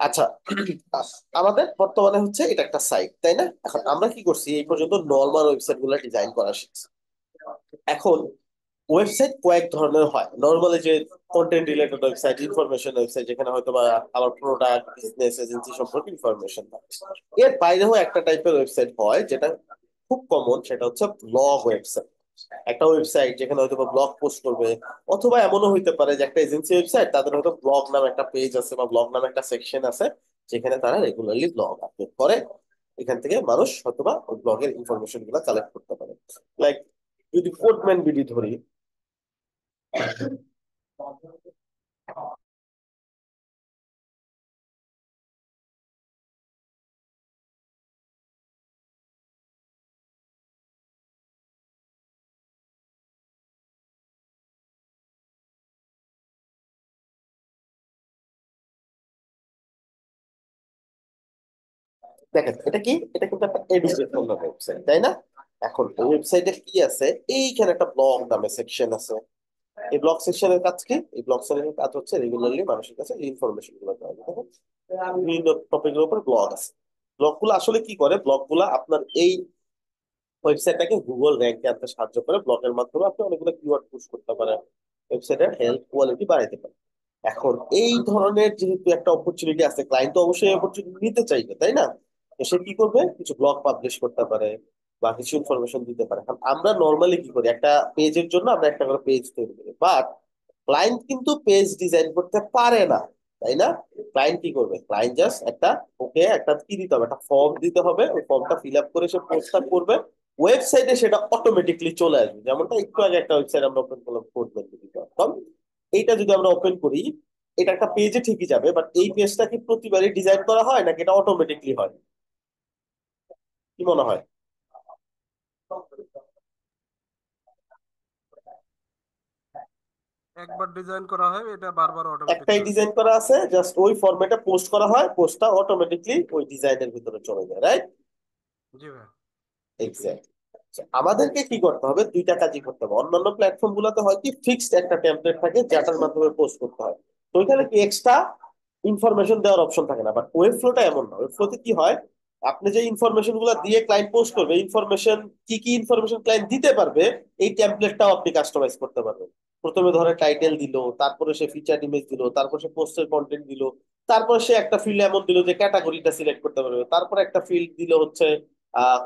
আচ্ছা, আমাদের বর্তমানে হচ্ছে এটা একটা সাইট, তাই না? এখন আমরা কি করছি, এই পর্যন্ত নর্মাল ওয়েবসাইট গুলো ডিজাইন করা শিখছি। এখন ওয়েবসাইট কয়েক ধরনের হয় নর্মালি, যে content related website, information website, যেখানে হয়তো বা আমার প্রোডাক্ট, বিজনেস, এজেন্সি সম্পর্কে ইনফরমেশন থাকে। এর বাইরেও একটা টাইপের ওয়েবসাইট হয় যেটা খুব কমন, সেটা হচ্ছে ব্লগ ওয়েবসাইট। একটা ওয়েবসাইট যেখানে হয়তো ব্লগ পোস্ট করবে, অথবা এমনও হইতে পারে যে একটা এজেন্সি ওয়েবসাইট, তাদের হয়তো ব্লগ নামে একটা পেজ আছে বা ব্লগ নামে একটা সেকশন আছে, যেখানে তারা রেগুলারলি ব্লগ আপলোড করে। এখান থেকে মানুষ হয়তোবা ওই ব্লগের ইনফরমেশন গুলো কালেক্ট করতে পারে। লাইক, যদি কোডম্যান বিডি ধরি, দেখেন এটা কি, এটা কিন্তু একটা এডুকেশনাল ওয়েবসাইট, তাই না? এখন ওই ওয়েবসাইটে কি আছে, এইখানে একটা ব্লগ নামে সেকশন আছে। এই ব্লগ সেকশনের কাজ কি? এই ব্লগ সেকশনের কাজ হচ্ছে রেগুলারলি মানুষের কাছে ইনফরমেশন গুলো দেওয়া। দেখেন, বিভিন্ন টপিকের উপর ব্লগ আছে। ব্লগ গুলো আসলে কি করে, ব্লগ গুলো আপনার এই ওয়েবসাইটটাকে গুগল র্যাঙ্কে আনতে সাহায্য করে। ব্লগের মাধ্যমে আপনি অনেকগুলো কিওয়ার্ড পুশ করতে পারেন, ওয়েবসাইটের হেলথ কোয়ালিটি বাড়াইতে পারেন। এখন এই ধরনের যেহেতু একটা অপরচুনিটি আছে, ক্লায়েন্ট তো অবশ্যই অপরচুনিটি নিতে চাইবে, তাই না? তো সে কি করবে, কিছু ব্লগ পাবলিশ করতে পারে বা কিছু ইনফরমেশন দিতে পারে। এখন আমরা নর্মালি কি করি, একটা পেজের জন্য আমরা একটা করে পেজ তৈরি করি, বাট ক্লায়েন্ট কিন্তু পেজ ডিজাইন করতে পারে না, তাই না? ক্লায়েন্ট কি করবে, ক্লায়েন্ট জাস্ট একটা, ওকে একটা কি দিতে হবে, একটা ফর্ম দিতে হবে, ওই ফর্মটা ফিল আপ করে সে পোস্টটা করবে, ওয়েবসাইটে সেটা অটোমেটিকলি চলে আসবে। যেমনটা একটু আগে একটা ওয়েবসাইট আমরা ওপেন করলাম, কোড, এইটা যদি আমরা ওপেন করি, এটা একটা পেজে ঠিকই যাবে, বাট এই পেজটা কি প্রতিবারই ডিজাইন করা হয় নাকি এটা অটোমেটিকলি হয়? কি মনে হয়? একবার ডিজাইন করা হয়, এটা বারবার অটোমেটিক একটাই চলে। ডিজাইন করা আছে, জাস্ট ওই ফরম্যাটে পোস্ট করা হয়, পোস্টটা অটোমেটিকলি ওই ডিজাইনের ভিতরে চলে যায়, রাইট? জি ভাই। এক্স্যাক্টলি। আমাদেরকে কি করতে হবে, দুইটা কাজই করতে হবে। অন্যান্য প্ল্যাটফর্ম গুলোতে হয় কি, ফিক্সড একটা টেমপ্লেট থাকে যেটার মাধ্যমে পোস্ট করতে হয়। তো ওইখানে কি এক্সট্রা ইনফরমেশন দেওয়ার অপশন থাকে না, বাট ওয়েব ফ্লোটা এমন না। ওয়েব ফ্লোতে কি হয়, আপনি যে ইনফরমেশন গুলো দিয়ে ক্লায়েন্ট পোস্ট করবে, ইনফরমেশন কি কি ইনফরমেশন ক্লায়েন্ট দিতে পারবে, এই টেমপ্লেটটাও আপনি কাস্টমাইজ করতে পারবেন। প্রথমে ধরে টাইটেল দিল, তারপরে সে ফিচার ইমেজ দিল, তারপর সে পোস্টের কন্টেন্ট দিল, তারপর সে একটা ফিল্ড এমন দিল যে ক্যাটাগরিটা সিলেক্ট করতে পারবে, তারপর একটা ফিল্ড দিল হচ্ছে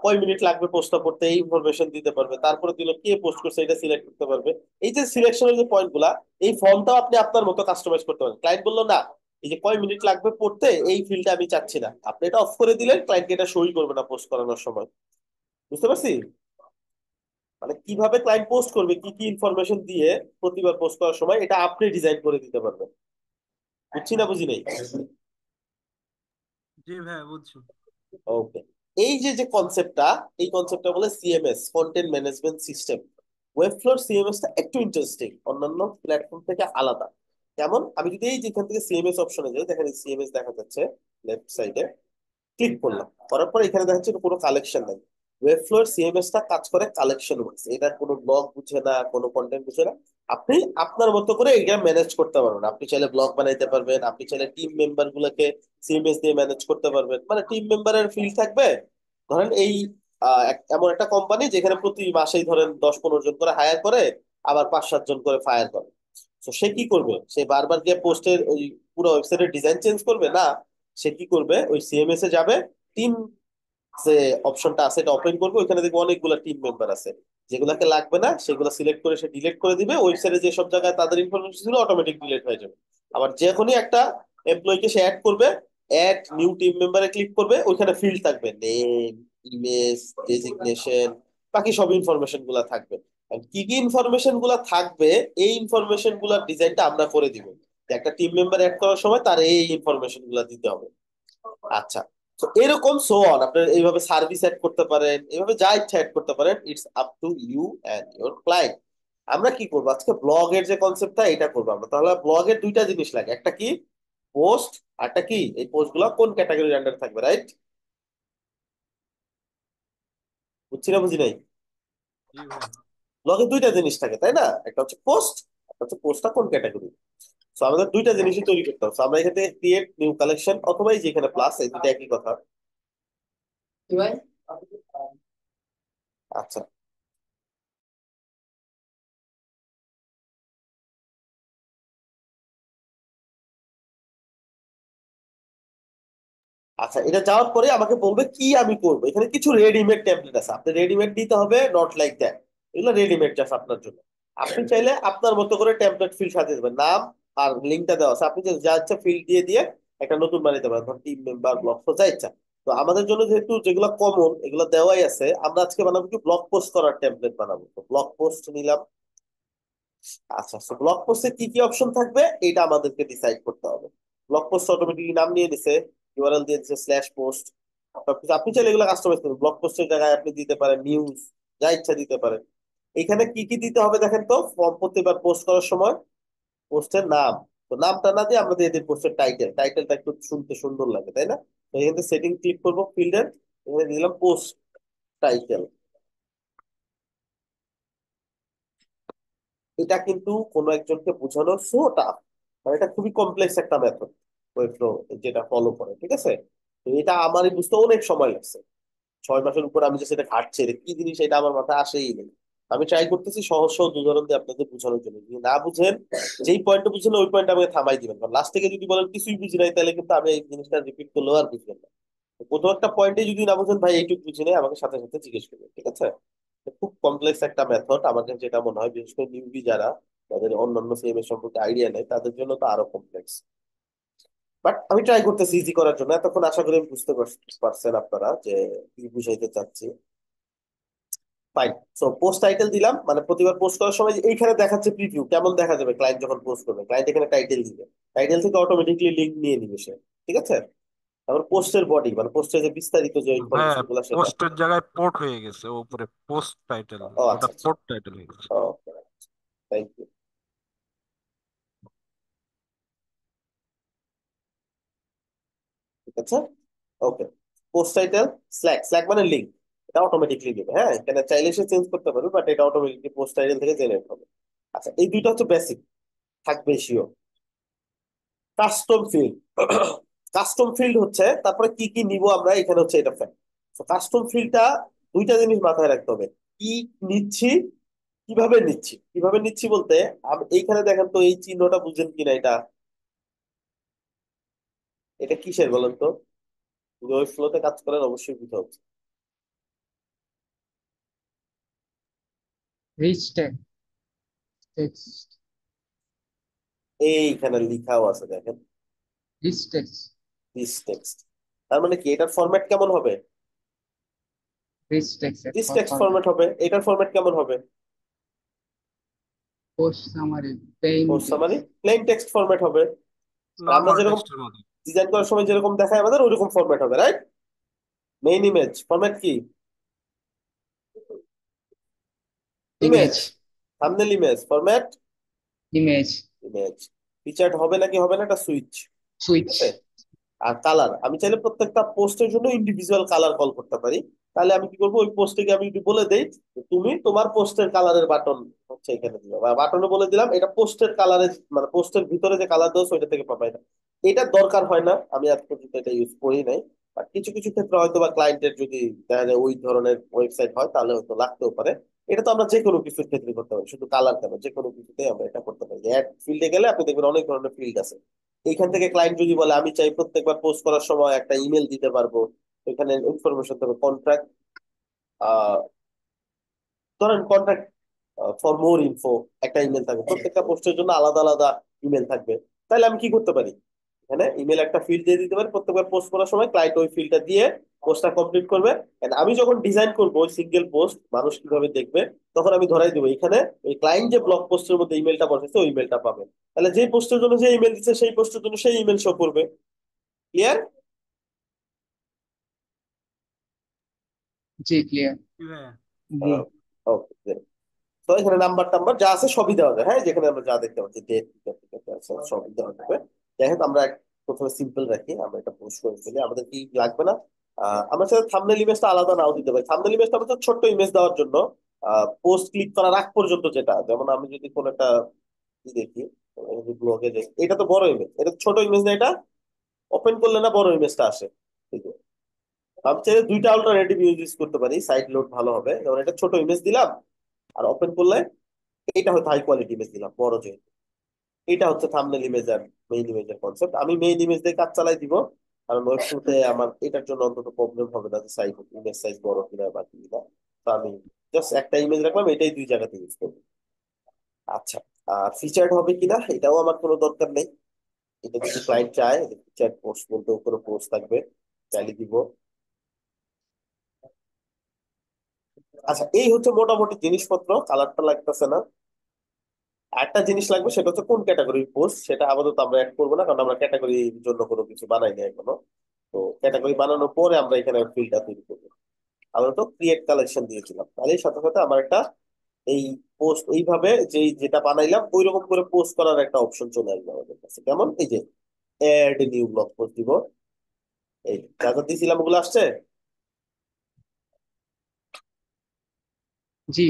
কয় মিনিট লাগবে পোস্টটা করতে, এই ইনফরমেশন দিতে পারবে, তারপরে দিল কে পোস্ট করছে এটা সিলেক্ট করতে পারবে। এই যে সিলেকশনের যে পয়েন্ট গুলা, এই ফর্মটাও আপনি আপনার মতো কাস্টমাইজ করতে পারেন। ক্লায়েন্ট বললো না, এই যে কয় মিনিট লাগবে পড়তে, এই ফিল্ডটা আমি চাচ্ছি না, আপনি এটা অফ করে দিলেন, ক্লায়েন্টকে এটা সই করবে না পোস্ট করানোর সময়। বুঝতে পারছি? মানে কিভাবে ক্লায়েন্ট পোস্ট করবে, কি কি ইনফরমেশন দিয়ে প্রতিবার পোস্ট করার সময়, এটা আপনি ডিজাইন করে দিতে পারবেন। বুঝছি না বুঝি নেই? জি ভাই, বুঝছি। ওকে। এই যে যে কনসেপ্টটা, এই কনসেপ্টটা বলে সিএমএস, কন্টেন্ট ম্যানেজমেন্ট সিস্টেম। ওয়েবফ্লোর সিএমএস টা একটু ইন্টারেস্টিং, অন্যান্য প্ল্যাটফর্ম থেকে আলাদা। যেমন আমি যদি এই যেখান থেকে সিএমএস অপশনে যাই, দেখেন সিএমএস দেখা যাচ্ছে লেফট সাইডে, ক্লিক করলাম, করার পর এখানে দেখা যাচ্ছে কোনো কালেকশন নাই। ওয়েবফ্লোর সিএমএস টা কাজ করে কালেকশন ওয়াইজ, এটা কোনো ব্লগ বুঝে না, কোনো কন্টেন্ট বুঝে না। আপনি আপনার মতো করে এটা ম্যানেজ করতে পারবেন। আপনি চাইলে ব্লগ বানাইতে পারবেন, আপনি চাইলে টিম মেম্বার গুলোকে সিএমএস দিয়ে ম্যানেজ করতে পারবেন। মানে টিম মেম্বারের ফিল্ড থাকবে, ধরেন এই এমন একটা কোম্পানি যেখানে প্রতি মাসেই ধরেন 10-15 জন করে হায়ার করে, আবার 5-7 জন করে ফায়ার করে। তো সে কি করবে, সে বারবার গিয়ে পোস্টের ওই পুরো ওয়েবসাইটের ডিজাইন চেঞ্জ করবে না। সে কি করবে, ওই সিএমএস এ যাবে, টিম যে অপশনটা আছে এটা ওপেন করবে, ওইখানে দেখবে অনেকগুলো টিম মেম্বার আছে, যেগুলোকে লাগবে না সেগুলো সিলেক্ট করে সে ডিলিট করে দিবে। ওয়েবসাইটে যে সব জায়গায় তাদের ইনফরমেশন ছিল অটোমেটিক ডিলিট হয়ে যাবে। আবার যখনই একটা এমপ্লয়িকে সে অ্যাড করবে, অ্যাড নিউ টিম মেম্বারে ক্লিক করবে, ওইখানে ফিল্ড থাকবে, নেম, ইমেজ, ডেজিগনেশন, বাকি সব ইনফরমেশন গুলা থাকবে। আর কি কি ইনফরমেশন গুলা থাকবে, এই ইনফরমেশন গুলার ডিজাইনটা আমরা করে দিব। যে একটা টিম মেম্বার অ্যাড করার সময় তার এই ইনফরমেশন গুলা দিতে হবে। আচ্ছা, তো এরকম সো অন আপনি এইভাবে সার্ভিস অ্যাড করতে পারেন, এইভাবে যা ইচ্ছা অ্যাড করতে পারেন। It's up to you and your client. আমরা কি করবো আজকে, ব্লগের যে কনসেপ্টটা এটা করবো আমরা। তাহলে ব্লগের দুইটা জিনিস লাগে, একটা কি পোস্ট, আর একটা কি এই পোস্ট গুলা কোন ক্যাটাগরির আন্ডার থাকবে, রাইট? বুঝছি না বুঝি নাই? জি ভাই। ব্লগে দুইটা জিনিস থাকে, তাই না? একটা হচ্ছে পোস্ট, একটা হচ্ছে পোস্টটা কোন ক্যাটাগরি। তো আমাদের দুইটা জিনিসই তৈরি করতে হবে। So আমরা এখানে ক্রিয়েট নিউ কালেকশন অথবা এই যে এখানে প্লাস, এই দুটো একই কথা। কি ভাই? আচ্ছা, আচ্ছা, এটা যাওয়ার পরে আমাকে বলবে কি আমি করবো। এখানে কিছু রেডিমেড টেমপ্লেট আছে, আপনি রেডিমেড নিতে হবে, নট লাইক দ্যাট। এগুলো রেডিমেড জাস্ট আপনার জন্য। আপনি চাইলে আপনার মতো করে টেমপ্লেট ফিল সাজিয়ে দেবেন, নাম আর লিঙ্কটা দেওয়া আছে, আপনি যা ইচ্ছা ফিল দিয়ে দিয়ে একটা নতুন বানাইতে পারেন, ধর টিম মেম্বার, ব্লগ পোস্ট, যা ইচ্ছা। তো আমাদের জন্য যেহেতু যেগুলো কমন এগুলো দেওয়াই আছে, আমরা আজকে বানাবো কি ব্লগ পোস্ট করার টেমপ্লেট বানাবো। তো ব্লগ পোস্ট নিলাম। আচ্ছা, তো ব্লগ পোস্টে কি কি অপশন থাকবে এটা আমাদেরকে ডিসাইড করতে হবে। ব্লগ পোস্ট অটোমেটিকলি নাম নিয়ে নিছে, ইউআরএল দিয়ে দিচ্ছে স্ল্যাশ পোস্ট, সবকিছু। আপনি চাইলে এগুলো কাস্টমাইজ করুন, ব্লগ পোস্টের জায়গায় আপনি দিতে পারেন নিউজ, যা ইচ্ছা দিতে পারেন। এখানে কি কি দিতে হবে দেখেন তো, ফর্ম প্রতিবার পোস্ট করার সময় পোস্টের নাম। তো নামটা না দিয়ে আমরা দিয়ে দিই পোস্টের টাইটেল, টাইটেলটা একটু শুনতে সুন্দর লাগে, তাই না? তো এখান থেকে সেটিং ক্লিক করবো, ফিল্ডের এখানে দিলাম পোস্ট টাইটেল। এটা কিন্তু কোনো একজনকে বোঝানো সো টাফ, মানে এটা খুবই কমপ্লেক্স একটা মেথড ওয়েবফ্লো যেটা ফলো করে, ঠিক আছে? তো এটা আমারই বুঝতে অনেক সময় লাগছে, 6 মাসের উপর আমি যে সেটা ঘাটছে, এটা কি জিনিস এটা আমার মাথায় আসেই নেই। আমি ট্রাই করতেছি সহজ সহজ উদাহরণ দিয়ে আপনাদের বোঝানোর জন্য, যদি না বুঝেন, যেই পয়েন্টে বুঝেন ওই পয়েন্ট আমাকে থামাই দিবেন, কারণ লাস্ট থেকে যদি বলেন কিছুই বুঝি নাই তাহলে কিন্তু আমি এই জিনিসটা রিপিট করলেও আর বুঝবেন না। তো কোথাও একটা পয়েন্টে যদি না বুঝেন, ভাই এইটুকু বুঝি নাই, আমাকে সাথে সাথে জিজ্ঞেস করবেন, ঠিক আছে? তো খুব কমপ্লেক্স একটা মেথড, আমাকে যেটা মনে হয় বিশেষ করে নিউবি যারা, তাদের অন্যান্য সিএমএ সম্পর্কে আইডিয়া নেই, তাদের জন্য তো আরো কমপ্লেক্স। বাট আমি ট্রাই করতেছি ইজি করার জন্য। এতক্ষণ আশা করি বুঝতে পারছেন আপনারা যে কি বুঝাইতে চাচ্ছি। ফাইন। সো পোস্ট টাইটেল দিলাম, মানে প্রতিবার পোস্ট করার সময় এইখানে দেখাচ্ছে প্রিভিউ, কেমন দেখা যাবে ক্লায়েন্ট যখন পোস্ট করবে। ক্লায়েন্ট এখানে টাইটেল দিবে, টাইটেল থেকে অটোমেটিকলি লিঙ্ক নিয়ে নিবে সে, ঠিক আছে? তারপর পোস্টের বডি, মানে পোস্টের যে বিস্তারিত যে হ্যাঁ, ইনফরমেশন গুলো সেটা। পোস্টের জায়গায় পোর্ট হয়ে গেছে, ও উপরে পোস্ট টাইটেল, ও ওটা আচ্ছা আচ্ছা, পোর্ট টাইটেল হয়ে গেছে। ওকে, থ্যাংক ইউ। ঠিক আছে, ওকে। পোস্ট টাইটেল স্ল্যাক, স্ল্যাক মানে লিঙ্ক, এটা অটোমেটিকলি দিবে। হ্যাঁ, এখানে চাইলে সে চেঞ্জ করতে পারবে, বাট এটা অটোমেটিকলি পোস্ট টাইটেল থেকে জেনারেট হবে। আচ্ছা, এই দুইটা হচ্ছে বেসিক, থাকবে sure. Custom field, custom field হচ্ছে তারপরে কি কি নিব আমরা, এখানে হচ্ছে এটা ফ্যাক্ট। তো কাস্টম ফিল্ডটা দুইটা জিনিস মাথায় রাখতে হবে, কি নিচ্ছি, কিভাবে নিচ্ছি। কিভাবে নিচ্ছি বলতে, এইখানে দেখেন তো এই চিহ্নটা বুঝেন কিনা, এটা এটা কিসের বলেন তো? যদি ওই ফ্লোতে কাজ করেন অবশ্যই বুঝতে হচ্ছে। Rich text. এইখানে লিখাও আছে দেখেন, রিচ টেক্সট। This text. তার মানে কি এটার ফরম্যাট কেমন হবে? Rich text this text format. Format হবে। এটার ফরম্যাট কেমন হবে? Post summary, plain post summary, text. Plain text format হবে। আর আমরা নর্মাল যেরকম টেক্সটের মতো। ডিজাইন করার সময় যেরকম দেখায় আমাদের ওইরকম ফরম্যাট হবে, রাইট? মেইন ইমেজ ফরম্যাট কি? Image. Image. Thumbnail image format image. Image. Featured হবে নাকি হবে না, এটা সুইচ, ঠিক সুইচ। আছে? আর কালার, আমি চাইলে প্রত্যেকটা পোস্টের জন্য ইন্ডিভিজুয়াল কালার কল করতে পারি। তাহলে আমি কি করবো, ওই পোস্টে আমি যদি বলে দেই যে তুমি তোমার পোস্টের কালারের বাটন হচ্ছে এখানে দিবে, বা বাটনে বলে দিলাম এটা পোস্টের কালারের, মানে পোস্টের ভিতরে যে কালার দেওয়া ওইটা থেকে পাবাই না। এটা দরকার হয় না, আমি আজ পর্যন্ত এটা ইউজ করি নাই। আর কিছু কিছু ক্ষেত্রে হয়তো বা ক্লায়েন্টের যদি দেখা যায় ওই ধরনের ওয়েবসাইট হয় তাহলে হয়তো লাগতেও পারে। এটা তো আমরা যে কোনো কিছুর ক্ষেত্রে করতে পারি, শুধু কালার কেন, যে কোনো কিছুতে আমরা এটা করতে পারি। অ্যাড ফিল্ডে গেলে আপনি দেখবেন অনেক ধরনের ফিল্ড আছে। এইখান থেকে ক্লায়েন্ট যদি বলে আমি চাই প্রত্যেকবার পোস্ট করার সময় একটা ইমেল দিতে পারবো, এখানে ইনফরমেশন দেবে কন্ট্রাক্ট, ধরেন কন্ট্রাক্ট ফর মোর ইনফো, একটা ইমেল থাকবে, প্রত্যেকটা পোস্টের জন্য আলাদা আলাদা ইমেল থাকবে। তাহলে আমি কি করতে পারি, এখানে ইমেল একটা ফিল্ড দিয়ে দিতে পারি, প্রত্যেকবার পোস্ট করার সময় ক্লায়েন্ট ওই ফিল্ডটা দিয়ে পোস্টটা কমপ্লিট করবে। And আমি যখন ডিজাইন করবো ওই সিঙ্গেল পোস্ট মানুষ কিভাবে দেখবে, তখন আমি ধরাই দেবো এখানে ওই ক্লায়েন্ট যে ব্লগ পোস্টের মধ্যে ইমেলটা পাঠাচ্ছে ওই ইমেলটা পাবে। তাহলে যে পোস্টের জন্য যে ইমেল দিচ্ছে সেই পোস্টের জন্য সেই ইমেল শো করবে। ক্লিয়ার? জি ক্লিয়ার। কি ভাইয়া? জি। ওকে। তো এখানে নাম্বার টাম্বার যা আছে সবই দেওয়া যায়, হ্যাঁ, যেখানে আমরা যা দেখতে পাচ্ছি ডেট সবই দেওয়া যাবে। যাই হোক, আমরা প্রথমে সিম্পল রাখি, আমরা এটা পোস্ট করে ফেলি, আমাদের কি লাগবে না। আমরা সাথে থাম্বনেল ইমেজটা আলাদা নাও দিতে পারি। থাম্বনেল ইমেজটা আমাদের ছোট্ট ইমেজ দেওয়ার জন্য পোস্ট ক্লিক করার আগ পর্যন্ত, যেটা যেমন আমি যদি কোন একটা দেখি, ব্লগে এটা তো বড় ইমেজ, এটা তো ছোট ইমেজ না, এটা ওপেন করলে না বড় ইমেজটা আসে। এই যে, আমি চাইলে দুইটা অল্টারনেটিভ ইউজ করতে পারি, সাইড লোড ভালো হবে। যেমন এটা ছোট ইমেজ দিলাম, আর ওপেন করলে এটা হয়তো হাই কোয়ালিটি ইমেজ দিলাম বড় যে। এটা হচ্ছে থাম্বনেল ইমেজ আর মেইন ইমেজের কনসেপ্ট। আমি মেইন ইমেজ দিয়ে কাজ চালাই দিব, কারণ ওয়েব শুতে আমার এটার জন্য অন্তত প্রবলেম হবে না যে সাইজ, ইমেজ সাইজ বড় কিনা বা কিনা। তো আমি জাস্ট একটা ইমেজ রাখলাম, এটাই দুই জায়গাতে ইউজ করবো। আচ্ছা, আর ফিচার্ড হবে কিনা এটাও আমার কোনো দরকার নেই। এটা যদি ক্লায়েন্ট চায় ফিচার্ড পোস্ট বলতে উপরে পোস্ট থাকবে, চালিয়ে দিব। আচ্ছা, এই হচ্ছে মোটামুটি জিনিসপত্র, কালারটা লাগতেছে না। একটা জিনিস লাগবে, সেটা হচ্ছে কোন ক্যাটাগরির পোস্ট, সেটা আপাতত আমরা অ্যাড করবো না, কারণ আমরা ক্যাটাগরির জন্য কোনো কিছু বানাই না এখনো। তো ক্যাটাগরি বানানোর পরে আমরা এখানে ফিল্ডটা তৈরি করবো। আমরা তো ক্রিয়েট কালেকশন দিয়েছিলাম, তাহলে সাথে সাথে আমার একটা এই পোস্ট এইভাবে যেটা বানাইলাম ওই রকম করে পোস্ট করার একটা অপশন চলে আসবে আমাদের কাছে। কেমন, এই যে এড নিউ ব্লগ পোস্ট দিব, এই যা যা দিয়েছিলাম ওগুলো আসছে। জি।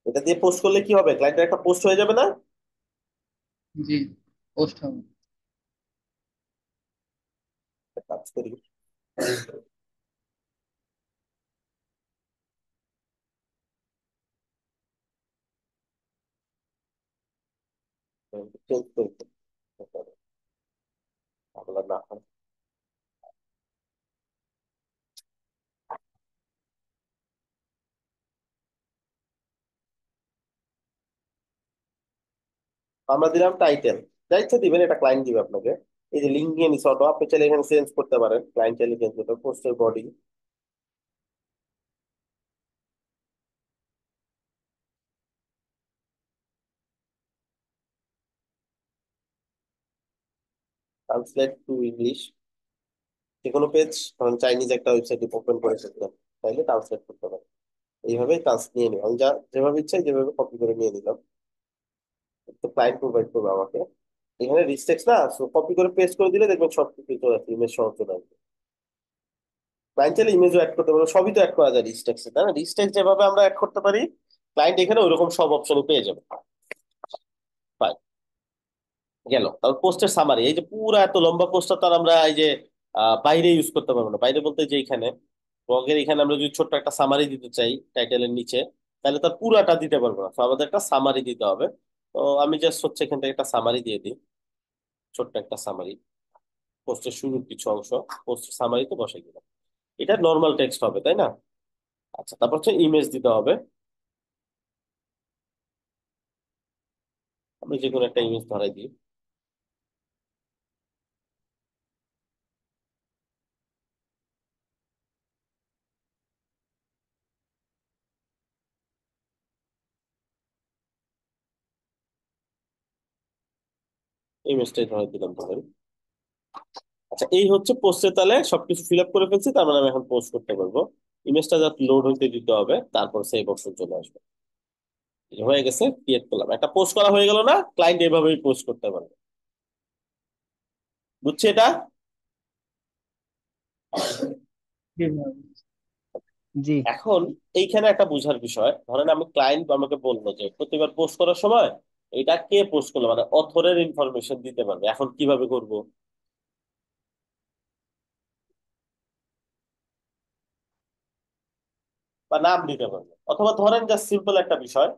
এটা দিয়ে পোস্ট করলে কি হবে, ক্লায়েন্টের একটা পোস্ট হয়ে যাবে না? জি, পোস্ট হবে। একটা কাজ করি, চেঞ্জ করি, তাহলে না হয়। আমরা দিলাম টাইটেল, যা ইচ্ছা দিবেন, এটা ক্লায়েন্ট দিবে আপনাকে। এই যে লিঙ্ক নিয়ে নিচ্ছে অটো, আপনি চাইলে এখানে চেঞ্জ করতে পারেন, ক্লায়েন্ট চাইলে চেঞ্জ করতে পারেন। পোস্টের বডি, ট্রান্সলেট টু ইংলিশ, যে কোনো পেজ, ধরেন চাইনিজ একটা ওয়েবসাইট ওপেন করে ফেললাম, চাইলে ট্রান্সলেট করতে পারেন। এইভাবে ট্রান্স নিয়ে নিলাম, আমি যা যেভাবে ইচ্ছা যেভাবে কপি করে নিয়ে নিলাম। তো ক্লায়েন্ট প্রোভাইড করবে আমাকে, এখানে রিস্টেক্স না, কপি করে পেস্ট করে দিলে দেখবেন সব কিছু চলে আসবে, ইমেজ সহ চলে আসবে। ক্লায়েন্ট চাইলে ইমেজও অ্যাড করতে পারবে, সবই তো অ্যাড করা যায় রিস্টেক্সে, তাই না? রিস্টেক্স যেভাবে আমরা অ্যাড করতে পারি, ক্লায়েন্ট এখানে ওইরকম সব অপশনই পেয়ে যাবে। Fine, গেল। তারপর পোস্টের সামারি, এই যে পুরো এত লম্বা পোস্টটা তো আর আমরা এই যে বাইরে ইউজ করতে পারবো না। বাইরে বলতে যে এখানে ব্লগের এখানে আমরা যদি ছোট্ট একটা সামারি দিতে চাই টাইটেলের নিচে, তাহলে তার পুরাটা দিতে পারবো না, তো আমাদের একটা সামারি দিতে হবে। তো আমি জাস্ট হচ্ছে এখান থেকে একটা সামারি দিয়ে দিই, ছোট্ট একটা সামারি, পোস্টের শুরুর কিছু অংশ পোস্টের সামারিতে বসে দিলাম। এটা নর্মাল টেক্সট হবে, তাই না? আচ্ছা, তারপর হচ্ছে ইমেজ দিতে হবে। আমি যে কোনো একটা ইমেজ ধরাই দিই। ইমেজটাই ধরাই দিলাম ধরেন। আচ্ছা, এই হচ্ছে পোস্টে, তাহলে সবকিছু ফিল আপ করে ফেলছি, তার মানে আমি এখন পোস্ট করতে পারবো। ইমেজটা যাতে লোড হইতে দিতে হবে, তারপর সেই অপশন চলে আসবে। এই যে হয়ে গেছে, ক্রিয়েট করলাম, একটা পোস্ট করা হয়ে গেল না? ক্লায়েন্ট এভাবেই পোস্ট করতে পারবে, বুঝছি এটা? কিভাবে? জি। এখন এইখানে একটা বোঝার বিষয়, ধরেন আমি ক্লায়েন্ট আমাকে বললো যে প্রতিবার পোস্ট করার সময় এটা কে পোস্ট করলো, মানে অথরের ইনফরমেশন দিতে পারবে। এখন কিভাবে করব? বা নাম দিতে পারবে, অথবা ধরেন জাস্ট সিম্পল একটা বিষয়,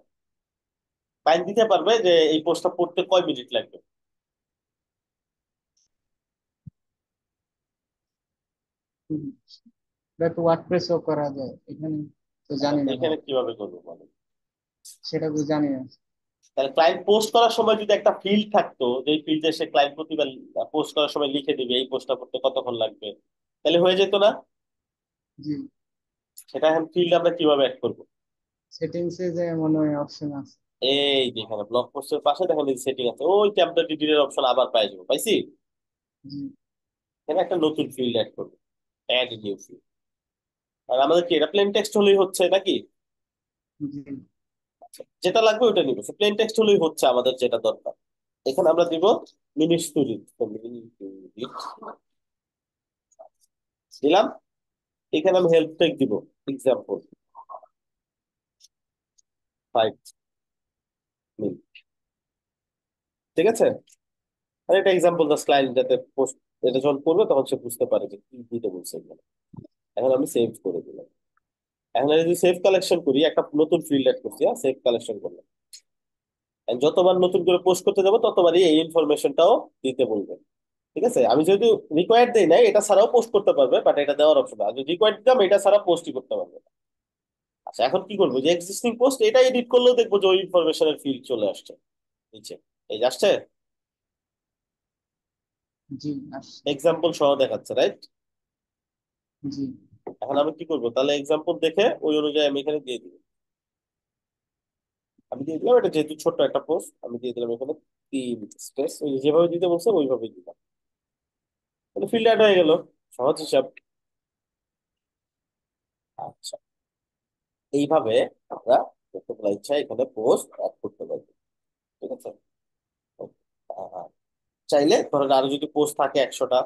ক্লায়েন্ট দিতে পারবে যে এই পোস্টটা পড়তে কয় মিনিট লাগবে। হুম, এটা তো ওয়ার্ডপ্রেসও করা যায় এখানে, তো জানি না ভাই, এখানে কিভাবে করবো মানে? সেটা তো জানি না। তাহলে ক্লায়েন্ট পোস্ট করার সময় যদি একটা ফিল্ড থাকতো, যে ফিল্ডে সে ক্লায়েন্ট প্রতিবার পোস্ট করার সময় লিখে দিবে এই পোস্টটা করতে কতক্ষণ লাগবে, তাহলে হয়ে যেত না? জি, সেটা এখন ফিল্ড আমরা কিভাবে অ্যাড করবো? সেটিংসে যে মনে হয় অপশন আছে। এই যে এখানে ব্লগ পোস্টের পাশে দেখেন সেটিং আছে, ওই টেমপ্লেট এডিটর অপশন আবার পাই যাবো, পাইছি। জি। এখানে একটা নতুন ফিল্ড অ্যাড করবো, অ্যাড নিউ ফিল্ড। আর আমাদের কি এটা প্লেন টেক্সট হলেই হচ্ছে নাকি? জি। যেটা লাগবে ওইটা নিবো, প্লেন টেক্সট হলেই হচ্ছে আমাদের যেটা দরকার। এখানে আমরা দিব মিনিট টু রিড, দিলাম। এখানে আমি হেল্প টেক দিব, এক্সাম্পল 5। মিল। ঠিক আছে, আর এটা এক্সাম্পল জাস্ট ক্লায়েন্ট যাতে পোস্ট এটা যখন করবে তখন সে বুঝতে পারে যে কি দিতে বলছে এখানে। এখন আমি সেভ করে দিলাম। এখন আমি যদি সেভ কালেকশন করি, একটা নতুন ফিল্ড অ্যাড করছি, সেভ কালেকশন করলাম, and যতবার নতুন করে পোস্ট করতে যাবো ততবারই এই ইনফরমেশনটাও দিতে বলবে। ঠিক আছে, আমি যেহেতু রিকোয়ার্ড দেই নাই, এটা ছাড়াও পোস্ট করতে পারবে, বাট এটা দেওয়ার অপশন আছে। যদি রিকোয়ার্ড দিতাম এটা ছাড়া পোস্টই করতে পারবে না। আচ্ছা, এখন কি করবো, যে এক্সিস্টিং পোস্ট এটা এডিট করলেও দেখবো যে ওই ইনফরমেশনের ফিল্ড চলে আসছে নিচে। এই যে আসছে, জি আসছে। এক্সাম্পল সহ দেখাচ্ছে, রাইট? জি এখন আমি কি করবো, তাহলে এক্সাম্পল দেখে ওই অনুযায়ী আমি এখানে দিয়ে দিব। আমি দিয়ে দিলাম, এটা যেহেতু ছোট্ট একটা পোস্ট, আমি দিয়ে দিলাম এখানে 3 স্পেস, ওই যেভাবে দিতে বলছে ওইভাবেই দিলাম, তাহলে ফিল্ড অ্যাড হয়ে গেল। সহজ হিসাব। আচ্ছা, এইভাবে আমরা যতগুলো ইচ্ছা এখানে পোস্ট অ্যাড করতে পারবো। ঠিক আছে। আহ, চাইলে ধরেন আরো যদি পোস্ট থাকে 100টা,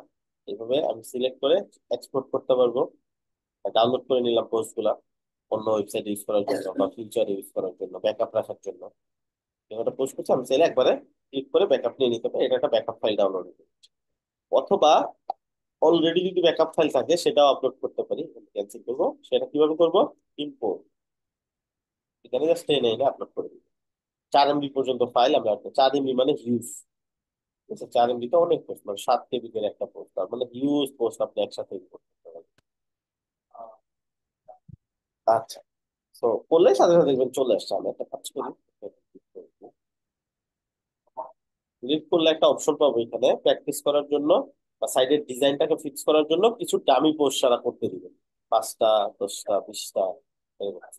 এইভাবে আমি সিলেক্ট করে এক্সপোর্ট করতে পারবো। ডাউনলোড করে নিলাম পোস্ট গুলা অন্য ওয়েবসাইট ইউজ করার জন্য বা ফিউচার ইউজ করার জন্য, ব্যাকআপ রাখার জন্য। একটা পোস্ট করছি, আমি চাইলে একবারে ক্লিক করে ব্যাকআপ নিয়ে নিতে পারি, এটা একটা ব্যাকআপ ফাইল ডাউনলোড। অথবা অলরেডি যদি ব্যাকআপ ফাইল থাকে সেটাও আপলোড করতে পারি। ক্যান্সেল করবো, সেটা কিভাবে করবো, ইম্পোর্ট, এখানে জাস্ট টেনে এনে আপলোড করে দিই। 4 MB পর্যন্ত ফাইল আমরা 4 MB মানে হিউজ। ঠিক আছে, 4 MB তো অনেক পোস্ট, মানে 7 কেবির একটা পোস্ট, তার মানে হিউজ পোস্ট আপনি একসাথে ইম্পোর্ট করতে পারেন। আচ্ছা, তো করলে সাথে সাথে দেখবেন চলে আসছে। আমি একটা কাজ করি, ক্লিক করলে একটা অপশন পাবো এখানে প্র্যাকটিস করার জন্য বা সাইডের ডিজাইনটাকে ফিক্স করার জন্য কিছু ডামি পোস্ট সারা করতে দিবেন। 5টা, 10টা, 20টা,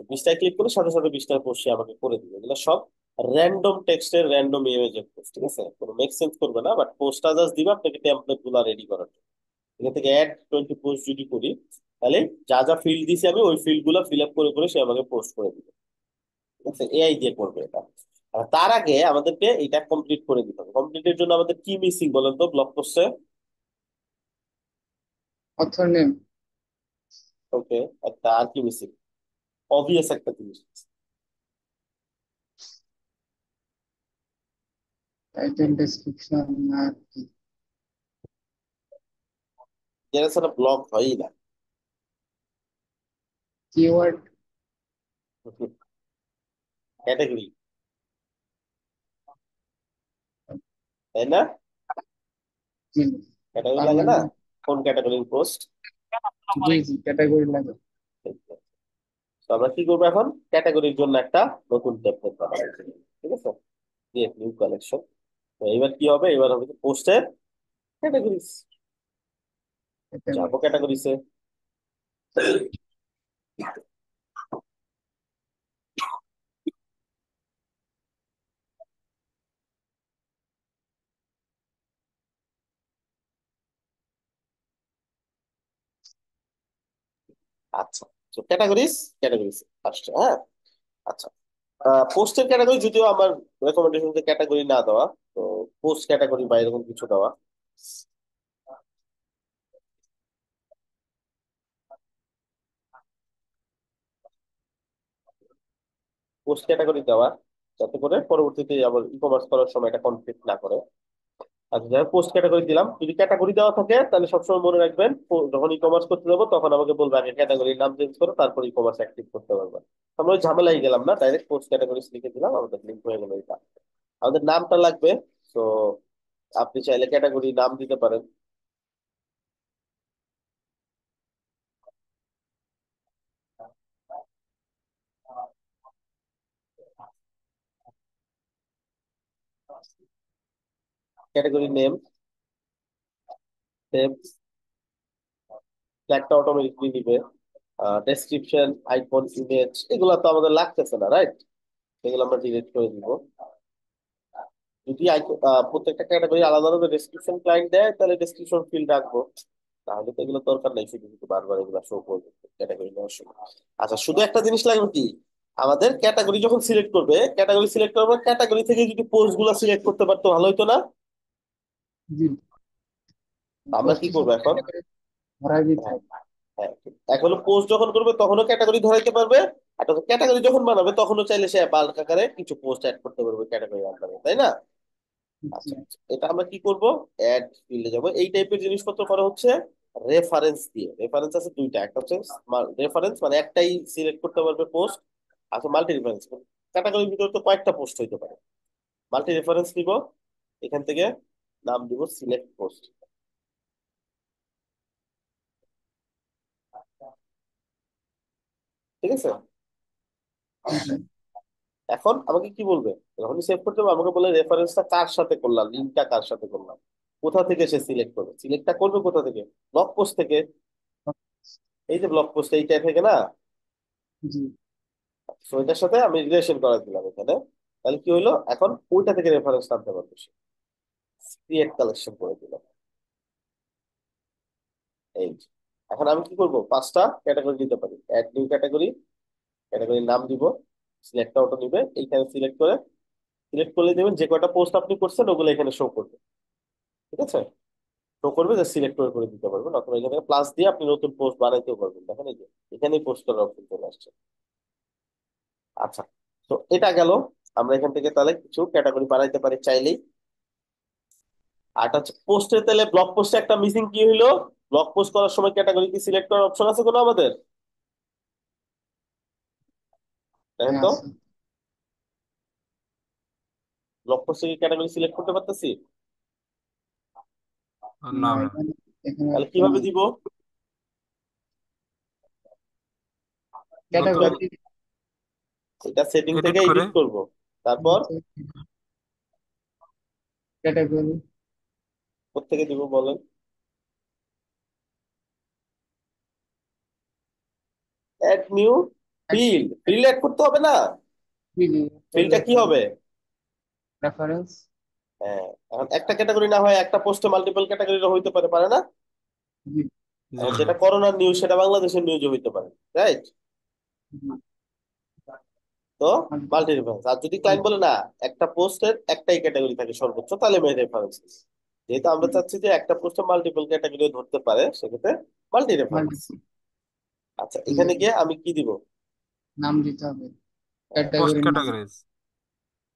20টায় ক্লিক করে সাথে সাথে 20টা পোস্ট সে আমাকে করে দিবে। এগুলো সব র্যান্ডম টেক্সটের র্যান্ডম ইমেজের পোস্ট। ঠিক আছে, কোনো মেক সেন্স করবে না, বাট পোস্টটা জাস্ট দিবে আপনাকে টেমপ্লেট গুলা রেডি করার জন্য। এখান থেকে অ্যাড 20 পোস্ট যদি করি, তাহলে যা যা ফিল্ড দিছি আমি ওই ফিল্ড গুলো ফিল আপ করে করে সে আমাকে পোস্ট করে দিবে। ঠিক আছে, এআই দিয়ে করবে এটা। আর তার আগে আমাদেরকে এটা কমপ্লিট করে দিতে হবে। কমপ্লিটের জন্য আমাদের কি মিসিং বলেন তো ব্লগ পোস্টে? অথর নেম, ওকে, একটা আর কি মিসিং, অবভিয়াস একটা জিনিস, টাইটেল, ডেসক্রিপশন আর কি? যেটা ছাড়া ব্লগ হয়ই না। কিওয়ার্ড। ক্যাটাগরি, তাই না? জি ক্যাটাগরি তার লাগে না? লাগবে। কোন ক্যাটাগরির পোস্ট? জি জি ক্যাটাগরি লাগে। তো আমরা কি করবো এখন, ক্যাটাগরির জন্য একটা নতুন টেমপ্লেট বানাবো। ঠিক আছে, ক্রিয়েট নিউ কালেকশন। তো এবার কি হবে, এবার হবে পোস্টের ক্যাটাগরিজ। যাবো ক্যাটাগরি। ক্যাটাগরিজে। আচ্ছা, তো ক্যাটাগরিজ, ক্যাটাগরিজ আসছে, হ্যাঁ। আচ্ছা, পোস্টের ক্যাটাগরি যদিও আমার রেকমেন্ডেশন ক্যাটাগরি না দেওয়া, তো পোস্ট ক্যাটাগরি বা এরকম কিছু দেওয়া। পোস্ট ক্যাটাগরি দেওয়া যাতে করে পরবর্তীতে আবার ই কমার্স করার সময় এটা কনফ্লিক্ট না করে। আচ্ছা, যাই পোস্ট ক্যাটাগরি দিলাম, যদি ক্যাটাগরি দেওয়া থাকে তাহলে সবসময় মনে রাখবেন যখন ই কমার্স করতে যাবো তখন আমাকে বলবে আগে ক্যাটাগরির নাম চেঞ্জ করো, তারপর ই কমার্স অ্যাক্টিভ করতে পারবে। আমরা ওই ঝামেলাই গেলাম না, ডাইরেক্ট পোস্ট ক্যাটাগরি লিখে দিলাম, আমাদের লিঙ্ক হয়ে গেল এটা। আমাদের নামটা লাগবে, তো আপনি চাইলে ক্যাটাগরি নাম দিতে পারেন। ক্যাটাগরি নেম, সেভ, ফ্ল্যাগটা অটোমেটিকলি নিবে। ডেসক্রিপশন, আইকন, ইমেজ এগুলো তো আমাদের লাগতেছে না, রাইট? এগুলো আমরা ডিলিট করে দিব। যদি প্রত্যেকটা ক্যাটাগরি আলাদা আলাদা ডেসক্রিপশন ক্লায়েন্ট দেয় তাহলে ডেসক্রিপশন ফিল্ড রাখবো, তাহলে তো এগুলো দরকার নেই, শুধু শুধু বারবার এগুলো শো করবে ক্যাটাগরি নেওয়ার সময়। আচ্ছা, শুধু একটা জিনিস লাগবে কি, আমাদের ক্যাটাগরি যখন সিলেক্ট করবে, ক্যাটাগরি সিলেক্ট করবে, ক্যাটাগরি থেকে যদি পোস্ট গুলা সিলেক্ট করতে পারতো ভালো হতো না? জি আমরা কি পোস্টের করবো সাথে এখন? ক্যাটাগরি ভরাই দিতে হ্যাঁ, হবে। হ্যাঁ, এখন পোস্ট যখন করবে তখনও ক্যাটাগরি ধরাইতে পারবে, একটা ক্যাটাগরি যখন বানাবে তখনও চাইলে সে বাল্ক আকারে কিছু পোস্ট অ্যাড করতে পারবে ক্যাটাগরি আকারে, তাই না? জি। আচ্ছা আচ্ছা। এটা আমরা কি করব, অ্যাড ফিল্ডে যাব। এই টাইপের জিনিসপত্র করা হচ্ছে রেফারেন্স দিয়ে। রেফারেন্স আছে দুইটা, একটা হচ্ছে রেফারেন্স মানে একটাই সিলেক্ট করতে পারবে পোস্ট, আচ্ছা মাল্টি রেফারেন্স ক্যাটাগরির ভিতরে তো কয়েকটা পোস্ট হইতে পারে। মাল্টি রেফারেন্স দিব, এখান থেকে নাম দিব সিলেক্ট পোস্ট, ঠিক আছে? জি। এখন আমাকে কি বলবে, যখনই সেভ করতে হবে আমাকে বলে রেফারেন্সটা কার সাথে করলাম, লিঙ্কটা কার সাথে করলাম, কোথা থেকে সে সিলেক্ট করবে, সিলেক্টটা করবে কোথা থেকে, ব্লগ পোস্ট থেকে। এই যে ব্লগ পোস্ট এইটা থেকে না, জি। তো এটার সাথে আমি রিলেশন করা দিলাম এখানে। তাহলে কি হইলো, এখন ওইটা থেকে রেফারেন্স আনতে পারবে, ক্রিয়েট কালেকশন করে দিলাম। এই যে। এখন আমি কি করব, পাঁচটা ক্যাটাগরি দিতে পারি, অ্যাড নিউ ক্যাটাগরি, ক্যাটাগরির নাম দিব, সিলেক্ট আউট নিবে, এইখানে সিলেক্ট করে, সিলেক্ট করলে দেবেন যে কয়টা পোস্ট আপনি করছেন ওগুলো এখানে শো করবে, ঠিক আছে? শো করবে যে সিলেক্ট করে দিতে পারবেন, অথবা এখানে প্লাস দিয়ে আপনি নতুন পোস্ট বানাইতেও পারবেন, দেখেন এই যে এখানেই পোস্ট করার অপশন চলে আসছে। আচ্ছা, তো এটা গেল। আমরা এখান থেকে তাহলে কিছু ক্যাটাগরি বানাইতে পারি চাইলেই। আর হচ্ছে পোস্টে, তাহলে ব্লগ পোস্টে একটা মিসিং কি হইলো, ব্লগ পোস্ট করার সময় ক্যাটাগরি কি সিলেক্ট করার অপশন আছে কোনো আমাদের? দেখেন হ্যাঁ তো, আছে। ব্লগ পোস্টে কি ক্যাটাগরি সিলেক্ট করতে পারতেছি? না না, ভাই। এখানে এখানে তাহলে একটা কিভাবে নাই। দিব? নতুন ক্যাটাগরি এটা সেটিং এডিট থেকে করে। এডিট করব, তারপর ক্যাটাগরি কোত্থেকে দিব বলেন? Add new field, field add করতে হবে না? ফিল্ডটা কি হবে? রেফারেন্স। হ্যাঁ, এখন একটা ক্যাটাগরি না হয় একটা পোস্টে মাল্টিপল ক্যাটাগরি হইতে পারে, পারে না? জি। জি এখন ভাই। যেটা করোনার নিউজ সেটা বাংলাদেশের নিউজও হইতে পারে, রাইট? জি। তো মাল্টি রেফারেন্স। আর যদি ক্লায়েন্ট বলে না, একটা পোস্টের একটাই ক্যাটাগরি থাকে সর্বোচ্চ, তাহলে মেয়ে রেফারেন্স। যেহেতু আমরা চাচ্ছি যে একটা পোস্টে মাল্টিপল ক্যাটাগরি ধরতে পারে, সেক্ষেত্রে মাল্টি রেফারেন্স। আচ্ছা, এখানে গিয়ে আমি কি দিব? নাম দিতে হবে পোস্ট ক্যাটাগরির নাম। Categories.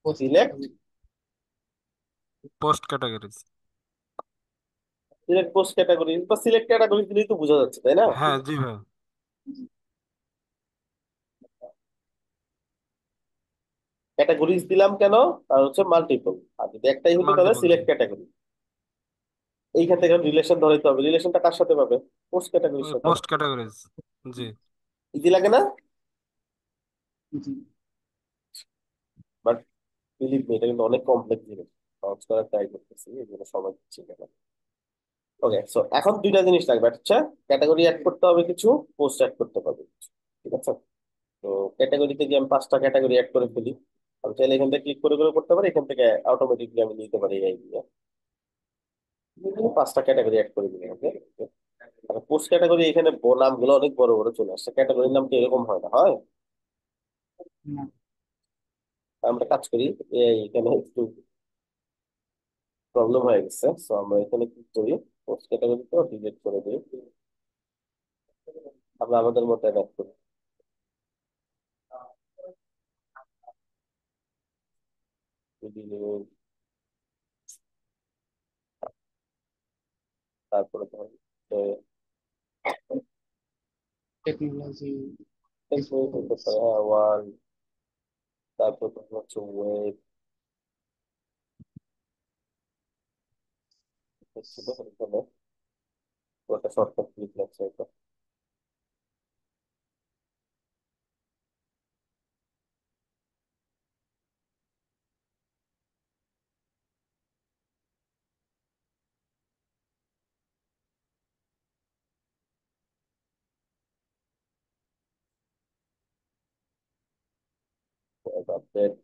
Post select, category. Post categories. Select post category বা সিলেক্ট ক্যাটাগরি দিলেই তো বোঝা যাচ্ছে, তাই না? হ্যাঁ জি ভাই। ক্যাটাগরিজ দিলাম কেন, কারণ হচ্ছে মাল্টিপল। আর যদি একটাই হতো তাহলে মাল্টিপল জি। Select category. এইখান থেকে রিলেশন ধরাইতে হবে, রিলেশনটা কার সাথে পাবে, পোস্ট ক্যাটাগরির সাথে। Post categories. জি। ইজি লাগে না? জি। বাট বিলিভ মি, এটা কিন্তু অনেক কমপ্লেক্স জিনিস, সহজ করার ট্রাই করতেছি, এই জন্য সবাই দিচ্ছি কেন। ওকে, সো এখন দুইটা জিনিস লাগবে, একটা হচ্ছে ক্যাটাগরি অ্যাড করতে হবে কিছু, পোস্ট অ্যাড করতে হবে কিছু, ঠিক আছে? তো ক্যাটাগরিতে গিয়ে আমি পাঁচটা ক্যাটাগরি অ্যাড করে ফেলি। আমি চাইলে এখান থেকে ক্লিক করে করে করতে পারি, এখান থেকে অটোমেটিকলি আমি নিতে পারি এই দিয়ে। পাঁচটা ক্যাটাগরি অ্যাড করে দিলাম, ওকে। পোস্ট ক্যাটাগরি এখানে নামগুলো অনেক বড় বড় চলে আসছে, ক্যাটাগরির নাম কি এরকম হয় না, হয়? না। আমরা কাজ করি, এখানে একটু প্রবলেম হয়ে গেছে, সো আমরা এখানে ক্লিক করি, পোস্ট ক্যাটাগরি তো ডিলিট করে দিই, আমরা আমাদের মতো অ্যাড করি। Delete, তারপরে ধর টেকনোলজি হতে স্পোর্টস। পারে, হ্যাঁ ওয়ার্ল্ড, তারপর তোমার হচ্ছে ওয়েব, ছিল এখানে ওটা শর্টকাট ক্লিক লাগছে এটা। আপডেট,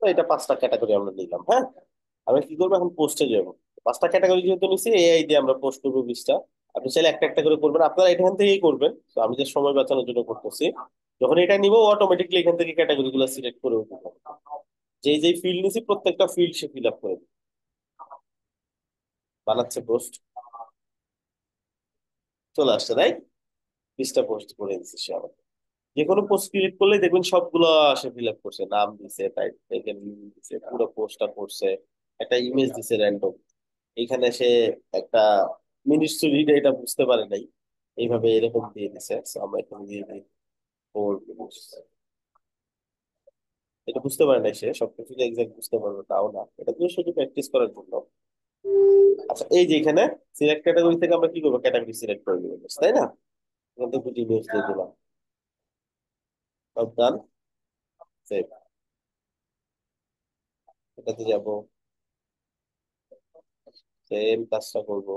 তো এটা পাঁচটা ক্যাটাগরি আমরা নিলাম, হ্যাঁ। আমরা কি করবো এখন, পোস্টে যাবো। 5টা ক্যাটাগরি যেহেতু নিচ্ছি, এআই দিয়ে আমরা পোস্ট করবো 20টা। আপনি চাইলে একটা একটা করে করবেন, আপনারা এখান থেকেই করবেন, তো আমি যে সময় বাঁচানোর জন্য করতেছি। যখন এটা নিবো অটোমেটিকলি এখান থেকে ক্যাটাগরি গুলো সিলেক্ট করে উঠবো, যেই যেই ফিল্ড নিছি প্রত্যেকটা ফিল্ড সে ফিল আপ করে দিবে। বানাচ্ছে পোস্ট, চলে আসছে তাই, 20টা পোস্ট করে দিচ্ছে সে আমাকে। যে কোনো পোস্ট ক্লিক করলে দেখবেন সবগুলো সে ফিল আপ করছে, নাম দিছে, টাইটেল দিছে, পুরো পোস্টটা করছে, একটা ইমেজ দিছে র্যান্ডম। এইখানে সে একটা মিনিস্ট্রি এটা বুঝতে পারে নাই, এইভাবে এরকম দিয়ে দিছে। So আমরা এখানে দিয়ে দিই ফোর মিনিটস। এটা বুঝতে পারে নাই, সে সবকিছু যে এক্সাক্ট বুঝতে পারবে তাও না, এটা দিয়ে শুধু প্র্যাকটিস করার জন্য। আচ্ছা, এই যে এখানে সিলেক্ট ক্যাটাগরি থেকে আমরা কি করবো, ক্যাটাগরি সিলেক্ট করে দিব, তাই না? এখান থেকে দুটি ইমেজ দিয়ে দিলাম, সব ডান, সেভ। এটাতে যাব, সেম কাজটা করব।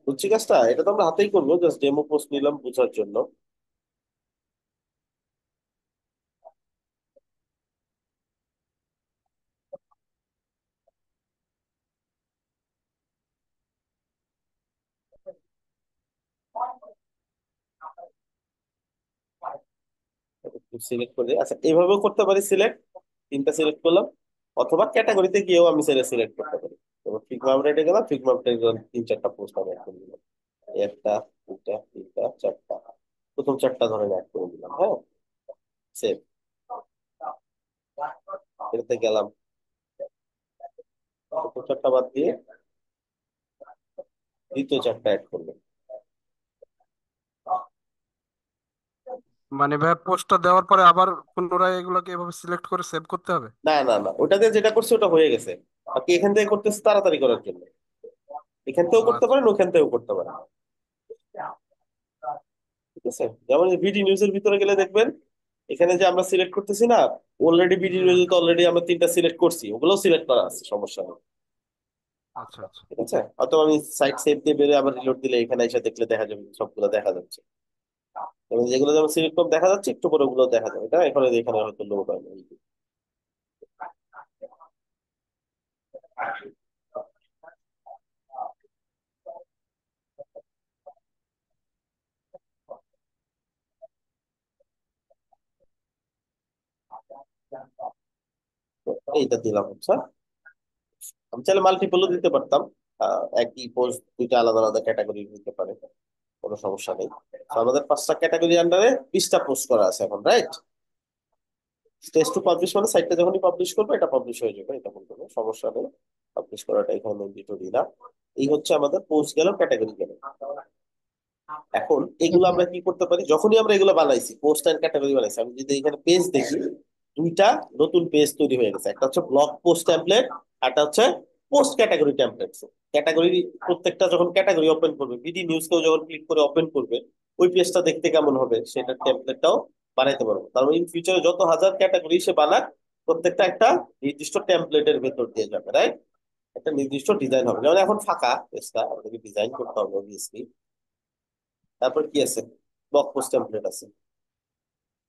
বুঝছি কাজটা, এটা তো আমরা হাতেই করবো, জাস্ট ডেমো পোস্ট নিলাম বোঝার জন্য। সিলেক্ট করে দিই। আচ্ছা, এইভাবেও করতে পারি সিলেক্ট, 3টা সিলেক্ট করলাম, অথবা ক্যাটাগরিতে গিয়েও আমি সিলেক্ট করতে পারি। এবার ফিগমা আপডেটে গেলাম, ফিগমা আপডেটে গেলাম, 3-4টা পোস্ট আমি অ্যাড করে দিলাম। একটা, দুটা, তিনটা, চারটা, প্রথম 4টা ধরে অ্যাড করে দিলাম, হ্যাঁ, সেভ। এটাতে গেলাম, প্রথম 4টা বাদ দিয়ে দ্বিতীয় 4টা অ্যাড করলাম। মানে ভাই পোস্টটা দেওয়ার পরে আবার পুনরায় এগুলোকে এভাবে সিলেক্ট করে সেভ করতে হবে? না না না, ওটা দিয়ে যেটা করছে ওটা হয়ে গেছে। বাকি এখান থেকে করতেছে তাড়াতাড়ি করার জন্য, এখান ও থেকেও করতে আচ্ছা। পারেন, ওখান থেকেও করতে পারেন। ঠিক আছে, যেমন বিডি নিউজের ভিতরে গেলে দেখবেন, এখানে যে আমরা সিলেক্ট করতেছি না, অলরেডি বিডি হুম নিউজে হুম। তো অলরেডি আমরা 3টা সিলেক্ট করছি, ওগুলোও সিলেক্ট করা আছে, সমস্যা নেই। আচ্ছা আচ্ছা। ঠিক আছে, অথবা আমি সাইট সেভ দিয়ে বেরিয়ে আবার রিলোড দিলে এখানে এসে দেখলে দেখা যাবে সবগুলো দেখা যাচ্ছে। এবং যেগুলো যেমন সিলেক্ট কম দেখা যাচ্ছে, একটু পরে ওগুলো দেখা যাবে, এটা এখানে এখানে হয়তো লোড হয় না। তো এইটা দিলাম হচ্ছে, আমি চাইলে মাল্টিপলও দিতে পারতাম। একই পোস্ট 2টা আলাদা আলাদা ক্যাটাগরি দিতে পারে, কোনো সমস্যা নেই। তো আমাদের 5টা ক্যাটাগরি আন্ডারে 20টা পোস্ট করা আছে এখন, রাইট? স্টেজ টু পাবলিশ মানে সাইটটা যখনই পাবলিশ করবে এটা পাবলিশ হয়ে যাবে, এটা কোনো সমস্যা নেই। পাবলিশ করাটা এখানে ম্যান্ডেটরি না। এই হচ্ছে আমাদের পোস্ট গেল, ক্যাটাগরি গেল। এখন এগুলো আমরা কি করতে পারি, যখনই আমরা এগুলো বানাইছি পোস্ট এন্ড ক্যাটাগরি বানাইছি, আমি যদি এখানে পেজ দেখি, 2টা নতুন পেজ তৈরি হয়ে গেছে, একটা হচ্ছে ব্লগ পোস্ট টেমপ্লেট, একটা হচ্ছে পোস্ট ক্যাটাগরি টেমপ্লেট। ক্যাটাগরি, প্রত্যেকটা যখন ক্যাটাগরি ওপেন করবে, বিডি নিউজ কেও যখন ক্লিক করে ওপেন করবে, ওই পেজটা দেখতে কেমন হবে সেটা টেমপ্লেটটাও বানাইতে পারবো। তার মানে ইন ফিউচারে যত হাজার ক্যাটাগরি সে বানাক, প্রত্যেকটা একটা নির্দিষ্ট টেমপ্লেটের ভেতর দিয়ে যাবে, রাইট? একটা নির্দিষ্ট ডিজাইন হবে, যেমন এখন ফাঁকা পেজটা, আমাদেরকে ডিজাইন করতে হবে অবভিয়াসলি। তারপর কি আছে, ব্লগ পোস্ট টেমপ্লেট আছে।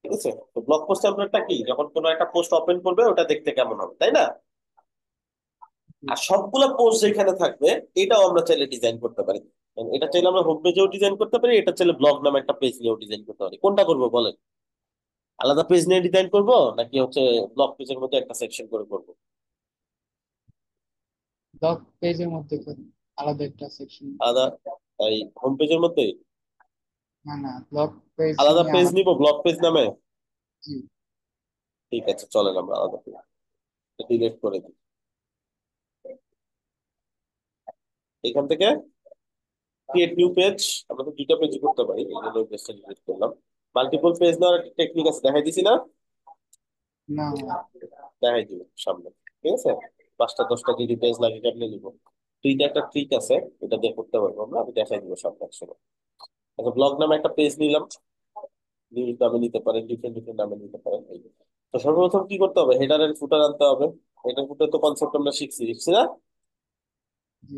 ঠিক আছে, তো ব্লগ পোস্ট টেমপ্লেটটা কি, যখন কোনো একটা পোস্ট ওপেন করবে ওটা দেখতে কেমন হবে, তাই না? আর সবগুলো পোস্ট যেখানে থাকবে, এটাও আমরা চাইলে ডিজাইন করতে পারি। এবং এটা চাইলে আমরা হোম পেজেও ডিজাইন করতে পারি, এটা চাইলে ব্লগ নামে একটা পেজ নিয়েও ডিজাইন করতে পারি। কোনটা করবো বলেন? আলাদা পেজ নিয়ে ডিজাইন করব, নাকি হচ্ছে ব্লগ পেজের মধ্যে একটা সেকশন করে করবো? ব্লগ পেজের মধ্যে করুন, আলাদা একটা সেকশন। আলাদা, এই হোম পেজের মধ্যে না না, ব্লগ পেজ আলাদা নিয়ে পেজ আলাদা। নিব, ব্লগ পেজ নামে। জি। ঠিক আছে, চলেন আমরা আলাদা পেজ ডিলিট করে দিই। এখান থেকে ক্রিয়েট নিউ পেজ, আমরা তো 2টা পেজ করতে পারি, এই জন্য পেজটা ডিলিট করলাম। মাল্টিপল পেজ নেওয়ার একটা টেকনিক আছে, দেখাই দিছি না? না। দেখাই দিব সামনে। ঠিক আছে, 5টা 10টা যদি পেজ লাগে কেমনে নিব, ট্রিটা একটা ট্রিক আছে, এটা দিয়ে করতে পারবো আমরা, আমি দেখাই দিব সামনে একসময়। আচ্ছা, ব্লগ নামে একটা পেজ নিলাম, নিউজ নামে নিতে পারেন, ডিফারেন্ট ডিফারেন্ট নামে নিতে পারেন। এই যে। তো সর্বপ্রথম কি করতে হবে, হেডার এন্ড ফুটার আনতে হবে। হেডার ফুটার তো কনসেপ্ট আমরা শিখছি শিখছি না? জি।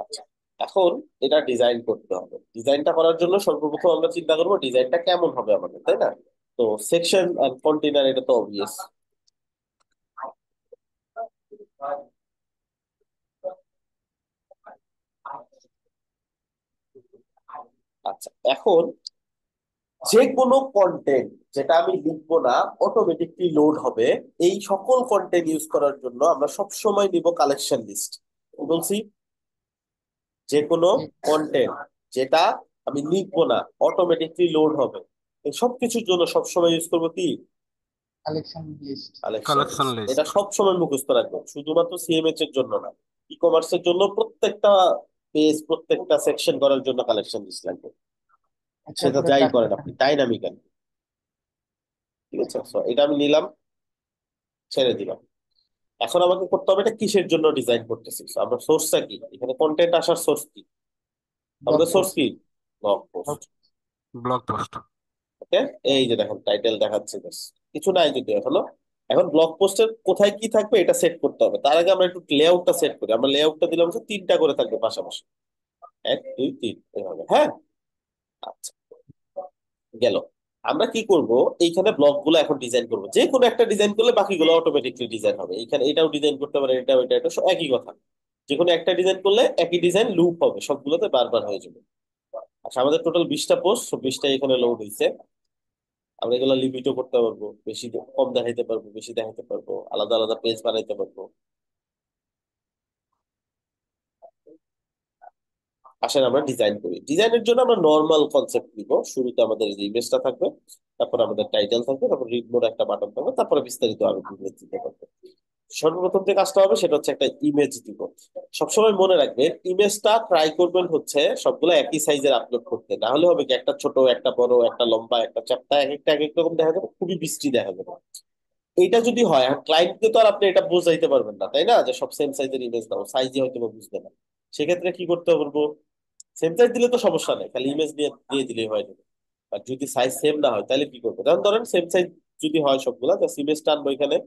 আচ্ছা, এখন এটা ডিজাইন করতে হবে। ডিজাইনটা করার জন্য সর্বপ্রথম আমরা চিন্তা করবো ডিজাইনটা কেমন হবে আমাদের, তাই না? তো সেকশন আর কন্টেনার এটা তো অবভিয়াস। আচ্ছা, এখন যে কোনো কন্টেন্ট যেটা আমি লিখবো না অটোমেটিকলি লোড হবে, এই সকল কন্টেন্ট ইউজ করার জন্য আমরা সব সময় নিব কালেকশন লিস্ট। বলছি যে কোনো জি, কন্টেন্ট যেটা আমি লিখবো না অটোমেটিকলি লোড হবে, এই সবকিছুর জন্য সবসময় ইউজ করবো কি? Collection list. Collection collection list. এটা লিস্ট। সবসময় মুখস্থ রাখবেন, শুধুমাত্র সিএমএইচ এর জন্য না, ই কমার্সের জন্য প্রত্যেকটা পেজ প্রত্যেকটা সেকশন করার জন্য কালেকশন লিস্ট লাগবে। একটা সেটা করে যাই চারটে করেন আপনি, থাকবে। ডাইনামিক্যাল। ঠিক আছে, So, এটা আমি নিলাম, ছেড়ে দিলাম। এখন আমাকে করতে হবে এটা কিসের জন্য ডিজাইন করতেছি। So, আমরা সোর্সটা কি, এখানে কন্টেন্ট আসার সোর্স কি? ব্লগ আমাদের সোর্স পোস্ট। কি? Blog post. Blog post. Okay, এই যে দেখেন টাইটেল দেখাচ্ছে বেশ, কিছু নাই যদি এখনো। এখন ব্লগ পোস্টের কোথায় কি থাকবে এটা সেট করতে হবে। তার আগে আমরা একটু লেআউটটা সেট করি। আমরা লেআউটটা দিলাম হচ্ছে তিনটা করে থাকবে পাশাপাশি, 1 2 3 এভাবে, হ্যাঁ। আচ্ছা, গেল। আমরা কি করব, এইখানে ব্লক গুলো এখন ডিজাইন করব। যে কোনো একটা ডিজাইন করলে বাকিগুলো অটোমেটিকলি ডিজাইন হবে। এইখানে এটাও ডিজাইন করতে পারে, এটাও, এটা সব একই কথা। যে কোনো একটা ডিজাইন করলে একই ডিজাইন লুপ হবে, সবগুলোতে বারবার হয়ে যাবে। আচ্ছা, আমাদের টোটাল 20টা পোস্ট, 20টা এখানে লোড হয়েছে। আমরা এগুলো লিমিটও করতে পারবো, বেশি কম দেখাইতে পারবো, বেশি দেখাইতে পারবো, আলাদা আলাদা পেজ বানাইতে পারবো। আসেন আমরা ডিজাইন করি। ডিজাইনের জন্য আমরা নর্মাল কনসেপ্ট নিব। শুরুতে আমাদের যে ইমেজটা থাকবে, তারপর আমাদের টাইটেল থাকবে, তারপর রিড মোড একটা বাটন থাকবে, তারপরে বিস্তারিত আরো ইমেজ দিতে পারবো। সর্বপ্রথম যে কাজটা হবে সেটা হচ্ছে একটা ইমেজ দিব। সবসময় মনে রাখবেন ইমেজটা ট্রাই করবেন হচ্ছে সবগুলো একই সাইজের আপলোড করতে, না হলে হবে কি একটা ছোট একটা বড় একটা লম্বা একটা চ্যাপ্টা, এক একটা এক এক রকম দেখা যাবে, খুবই বিশ্রী দেখা যাবে। এইটা যদি হয়, আর ক্লায়েন্টকে তো আর আপনি এটা বোঝাইতে পারবেন না, তাই না, যে সব সেম সাইজের ইমেজ দাও, সাইজে হয়তো বা বুঝবে না। সেক্ষেত্রে কি করতে পারবো, সেম সাইজ দিলে তো সমস্যা নেই, খালি ইমেজ দিয়ে দিয়ে দিলেই হয়ে যাবে। আর যদি সাইজ সেম না হয় তাহলে কি করবো, যেমন ধরেন সেম সাইজ যদি হয় সবগুলা, জাস্ট ইমেজটা আনবো এখানে।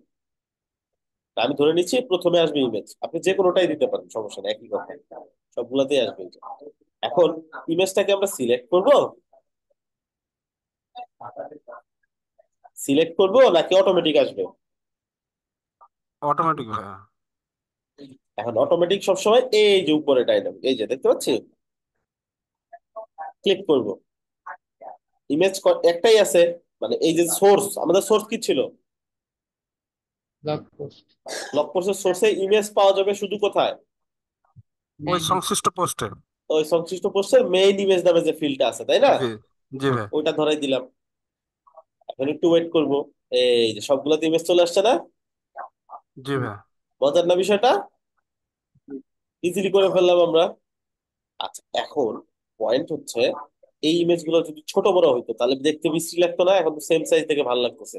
আমি ধরে নিচ্ছি প্রথমে আসবে ইমেজ, আপনি যে কোনোটাই দিতে পারেন, সমস্যা নেই, একই কথা, সবগুলাতেই আসবে এটা। এখন ইমেজটাকে আমরা সিলেক্ট করব, সিলেক্ট করব নাকি অটোমেটিক আসবে? অটোমেটিক ভাইয়া। এখন অটোমেটিক সবসময় এই যে উপরে ডাইনামিক, এই যে দেখতে পাচ্ছি, ক্লিক করব, ইমেজ একটাই আছে। মানে এই যে সোর্স, আমাদের সোর্স কি ছিল? Blog post. ব্লগ পোস্টের সোর্সে ইমেজ পাওয়া যাবে শুধু কোথায়? ওই মেইন। সংশ্লিষ্ট পোস্টে। ওই সংশ্লিষ্ট পোস্টের মেইন ইমেজ নামে যে ফিল্ডটা আছে, তাই না? জি। জি ভাই। ওইটা ধরাই দিলাম। এখন একটু ওয়েট করব, এই যে সবগুলোতে ইমেজ চলে আসছে না? জি ভাই। মজার না বিষয়টা? ইজিলি করে ফেললাম আমরা। আচ্ছা, এখন পয়েন্ট হচ্ছে এই ইমেজ গুলো যদি ছোট বড় হইতো তাহলে দেখতে বিশ্রী লাগতো না, এখন তো সেম সাইজ থেকে ভালো লাগতেছে।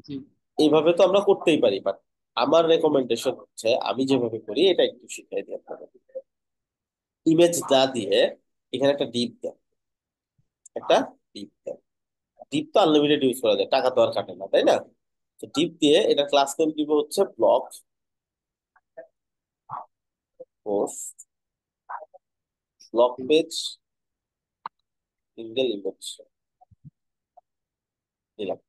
জি, এইভাবে তো আমরা করতেই পারি, বাট আমার রেকমেন্ডেশন হচ্ছে আমি যেভাবে করি এটা একটু শিখাই দিই আপনাদের। ইমেজ দা দিয়ে এখানে একটা ডিপ দেন, একটা ডিপ দেন। ডিপ তো আনলিমিটেড ইউজ করা যায়, টাকা তো আর কাটে না, তাই না? তো ডিপ দিয়ে এটা ক্লাস নেম দিব হচ্ছে blog post, blog page, single image দিলাম।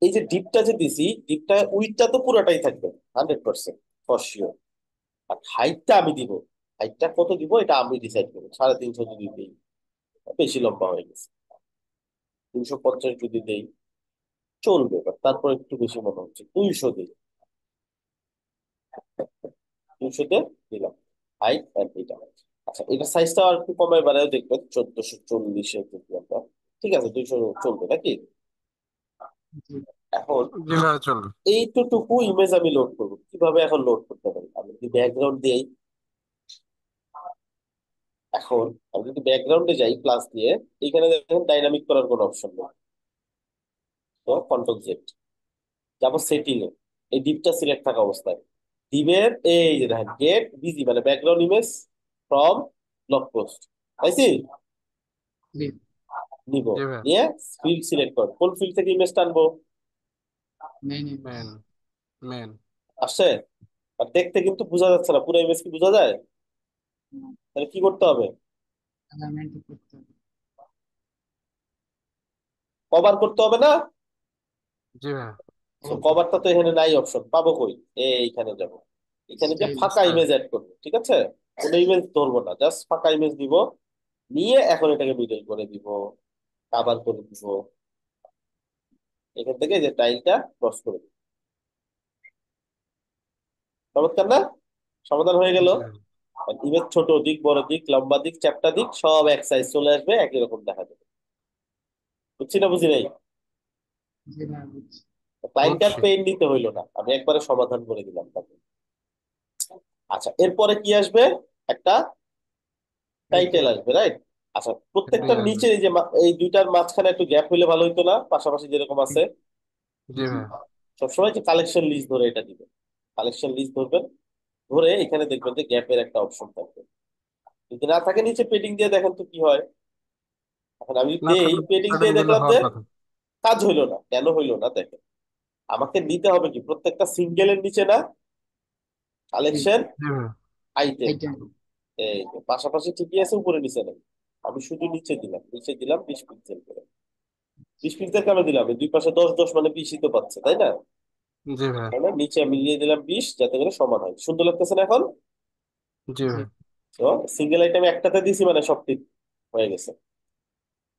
এই যে ডিপটা যে দিছি, ডিপটা উইথটা তো পুরোটাই থাকবে 100% ফর শিওর। আর হাইটটা আমি দিব, হাইটটা কত দিব এটা আমি ডিসাইড করবো। 350 যদি দিই, বেশি লম্বা হয়ে গেছে, 250 যদি দেই চলবে, বাট তারপর একটু বেশি মনে হচ্ছে 200 দিই। 200-তে দিলাম হাইট আর এটা। আচ্ছা, এটা সাইজটা আর একটু কমায় বাড়ায় দেখবেন 1440-এ যদি আমরা, ঠিক আছে 200 চলবে নাকি? জি। এখন জি ভাই চলবে। এইটুকু ইমেজ আমি লোড করবো কিভাবে, এখন লোড করতে পারি আমি যদি ব্যাকগ্রাউন্ড দিই। এখন আমি যদি ব্যাকগ্রাউন্ডে যাই প্লাস দিয়ে, এখানে দেখেন ডাইনামিক করার কোনো অপশন নেই। তো কন্ট্রোল জেড, তারপর সেটিং এ এই ডিপটা সিলেক্ট থাকা অবস্থায় ডিপের এই যে দেখেন গেট বিজি মানে background image from blog post, পাইছি? জি, নিব, জি ভাই। নিয়ে ফিল্ড সিলেক্ট করব, কোন ফিল্ড থেকে ইমেজ টানবো? Main image. মেন। মেন। আসছে? আর দেখতে কিন্তু বোঝা যাচ্ছে না, পুরো ইমেজ কি বোঝা যায়? তাহলে কি করতে হবে? অ্যালাইনমেন্ট করতে হবে। কভার করতে হবে না? জি ভাইয়া। তো কভারটা তো এখানে নাই, অপশন পাবো কই? এইখানে যাব, এখানে যে স্টাইল। ফাঁকা ইমেজ অ্যাড করবো, ঠিক আছে? কোনো ইমেজ ধরবো না, জাস্ট ফাঁকা ইমেজ দিব, নিয়ে এখন এটাকে মিডল করে দিব, কাভার করে দিব, এখান থেকে যে টাইলটা ক্রস করে দিব। চমৎকার না? সমাধান হয়ে গেল। জি ভাইয়া। ইমেজ ছোট দিক, বড় দিক, লম্বা দিক, চ্যাপ্টা দিক সব এক সাইজ চলে আসবে, একই রকম দেখা যাবে। বুঝছি না বুঝি নাই? জি ভাই বুঝছি। ক্লায়েন্টকে আর বুঝছি। পেইন নিতে হইলো না, আমি একবারে সমাধান করে দিলাম তাকে। আচ্ছা, এরপরে কি আসবে? একটা টাইটেল টাইটেল। আসবে, রাইট? আচ্ছা, হেডিং প্রত্যেকটার আসবে। নিচে এই যে এই দুইটার মাঝখানে একটু গ্যাপ হইলে ভালো হইতো না? পাশাপাশি যেরকম আছে। জি জি। ভাইয়া। সবসময় যে কালেকশন লিস্ট ধরে এটা দিবে, কালেকশন লিস্ট ধরবেন, ধরে এখানে দেখবেন যে গ্যাপের একটা অপশন থাকবে। যদি না থাকে নিচে পেডিং দিয়ে দেখেন তো কি হয়। এখন আমি না দেই থাকলে পেডিং হেডিং দিয়ে দিলে দেখলাম যে হওয়ার কথা। কাজ হইলো না, কেন হইলো না দেখেন। আমাকে নিতে হবে কি প্রত্যেকটা সিঙ্গেলের নিচে না, জি। কালেকশন, জি ভাইয়া। Item, item. এই যে পাশাপাশি ঠিকই আছে, উপরে নিচে নেই। আমি শুধু নিচে দিলাম, নিচে দিলাম 20 পিক্সেল করে। 20 পিক্সেল কেন দিলাম? এই দুই পাশে 10 10 মানে 20ই তো পাচ্ছে, তাই না? জি ভাইয়া। তাই না? নিচে আমি দিয়ে দিলাম 20, যাতে করে সমান হয়। সুন্দর লাগতেছে না এখন? জি জি। ভাইয়া। তো সিঙ্গেল আইটেম একটাতে দিছি মানে সব ঠিক হয়ে গেছে।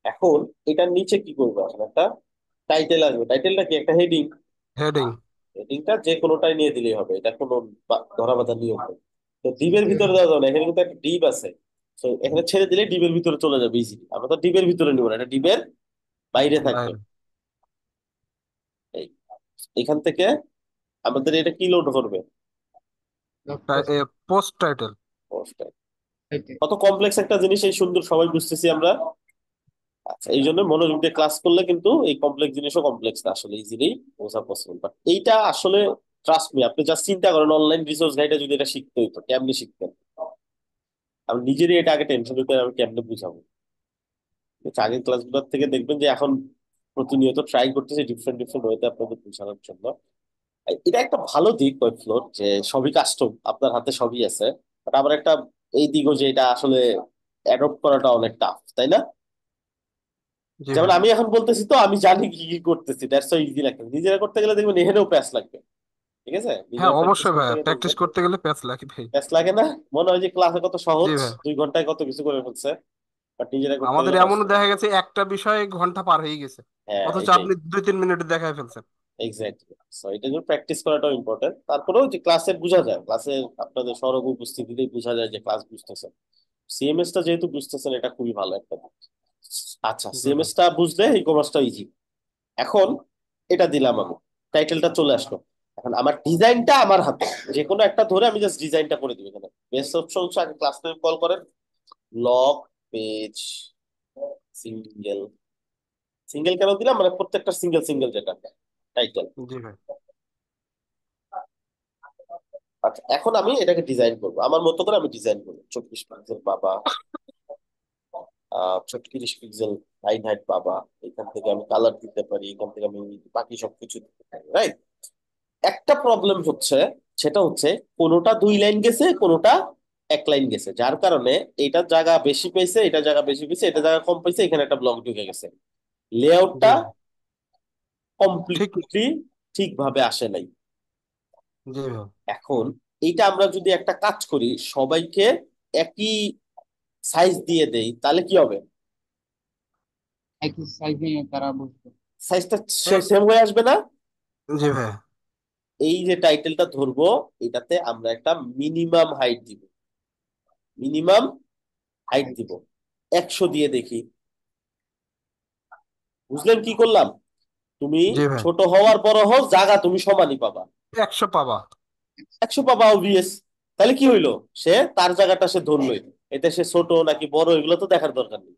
এখন এটার নিচে কি করবো? এখন একটা টাইটেল আসবে। টাইটেলটা কি? একটা হেডিং। হেডিং। হেডিংটা যে কোনোটাই নিয়ে দিলেই হবে, এটা কোনো ধরা বাঁধা নিয়ম নেই। তো ডিবের জি ভিতরে ভাই। দেওয়া যাবে না, এখানে কিন্তু একটা ডিব আছে। তো এখানে ছেড়ে দিলে ডিবের ভিতরে চলে যাবে ইজিলি। আমরা তো ডিবের ভিতরে নিব না, এটা ডিবের বাইরে থাকবে। বাইরে। এই এখান থেকে আমাদের এটা কি লোড করবে? Blog post. Post title. Poster. Title. কত কমপ্লেক্স একটা জিনিস, এই সুন্দর সবাই বুঝতেছি আমরা। আচ্ছা, এই জন্য মনোযোগ দিয়ে ক্লাস করলে কিন্তু এই কমপ্লেক্স জিনিসও কমপ্লেক্স না, আসলে ইজিলি বোঝা পসিবল। বাট এইটা আসলে ট্রাস্ট মি, আপনি জাস্ট চিন্তা করেন অনলাইন রিসোর্স গাইডে যদি এটা শিখতে হইতো কেমনে শিখতেন। আমি নিজেরই এটা আগে টেনশন হইতো, আমি কেমনে বুঝাবো। কিন্তু আগের ক্লাসগুলোর থেকে দেখবেন যে এখন প্রতিনিয়ত ট্রাই করতেছি ডিফারেন্ট ডিফারেন্ট ওয়েতে আপনাদের বোঝানোর জন্য। এটা একটা ভালো দিক ওয়েব ফ্লোর, যে সবই কাস্টম, আপনার হাতে সবই আছে। বাট আবার একটা এই দিকও যে এটা আসলে অ্যাডপ্ট করাটা অনেক টাফ, তাই না? জি যেমন ভাইয়া। আমি এখন বলতেছি তো আমি জানি কি কি করতেছি, দ্যাটস সো ইজি লাগবে। নিজেরা করতে গেলে দেখবেন এখানেও প্যাচ লাগবে, ঠিক আছে? হ্যাঁ নিজেরা প্র্যাকটিস অবশ্যই করতে ভাইয়া, গেলে প্র্যাকটিস দেখবেন করতে গেলে প্যাচ লাগে ভাই। প্যাচ লাগে না। মনে হয় যে ক্লাসে কত জি সহজ, ভাই। 2 ঘন্টায় কত কিছু করে ফেলছে, বাট নিজেরা করতে আমাদের গেলে কষ্ট এমনও হয়। দেখা গেছে একটা বিষয়ে ঘন্টা পার হয়ে গেছে, হ্যাঁ, অথচ এটাই। আপনি 2-3 মিনিটে দেখায় ফেলছেন। এক্স্যাক্টলি। সো এটা জন্য প্র্যাকটিস করাটাও ইম্পর্টেন্ট। তারপরেও যে ক্লাসে বোঝা যায়, ক্লাসে আপনাদের সরব উপস্থিতিতেই বোঝা যায় যে ক্লাস বুঝতেছেন। সিএমএস টা যেহেতু বুঝতেছেন, এটা খুবই ভালো একটা দিক। আচ্ছা, জি ভাই। সিএমএস টা বুঝলে ই কমার্সটা ইজি। এখন এটা দিলাম আমি, টাইটেলটা চলে আসলো। এখন আমার ডিজাইনটা আমার হাতে, যে কোনো একটা ধরে আমি জাস্ট ডিজাইনটা করে দিব। এখানে বেস্ট অপশন হচ্ছে আগে ক্লাস নেম কল করেন, লগ পেজ সিঙ্গেল। সিঙ্গেল কেন দিলাম? মানে প্রত্যেকটা সিঙ্গেল সিঙ্গেল যেটা টাইটেল। জি ভাই। আচ্ছা, এখন আমি এটাকে ডিজাইন করবো আমার মতো করে, আমি ডিজাইন করবো। 24 পিক্সেল বাবা, 36 পিক্সেল লাইন হাইট বাবা। এখান থেকে আমি কালার দিতে পারি, এখান থেকে আমি বাকি সবকিছু দিতে পারি, রাইট? একটা প্রবলেম হচ্ছে, সেটা হচ্ছে কোনোটা 2 লাইন গেছে, কোনোটা 1 লাইন গেছে, যার কারণে এটা জায়গা বেশি পাইছে, এটা জায়গা বেশি পাইছে, এটা জায়গা কম পাইছে, এখানে একটা ব্লক ঢুকে গেছে। জি লেআউটটা ভাই। ঠিক নেই। কমপ্লিটলি ঠিকভাবে আসে নাই। জি ভাই। এখন এইটা আমরা যদি একটা কাজ করি, সবাইকে একই সাইজ দিয়ে দেই, তাহলে কি হবে? একই সাইজ নিয়ে তারা বুঝবে। সাইজটা এক। সেম হয়ে আসবে না? জি ভাই। এই যে টাইটেলটা ধরবো, এটাতে আমরা একটা মিনিমাম হাইট দিব, মিনিমাম হাইট হাইট। দিব 100 দিয়ে দেখি। বুঝলেন কি করলাম? তুমি জি ভাই। ছোট হওয়ার বড় হও, জায়গা তুমি সমানই পাবা। 100 পাবা। 100 পাবা অবভিয়াস। তাহলে কি হইলো? সে তার জায়গাটা সে ধরলোই। এতে সে ছোট নাকি বড় এগুলো তো দেখার দরকার নেই,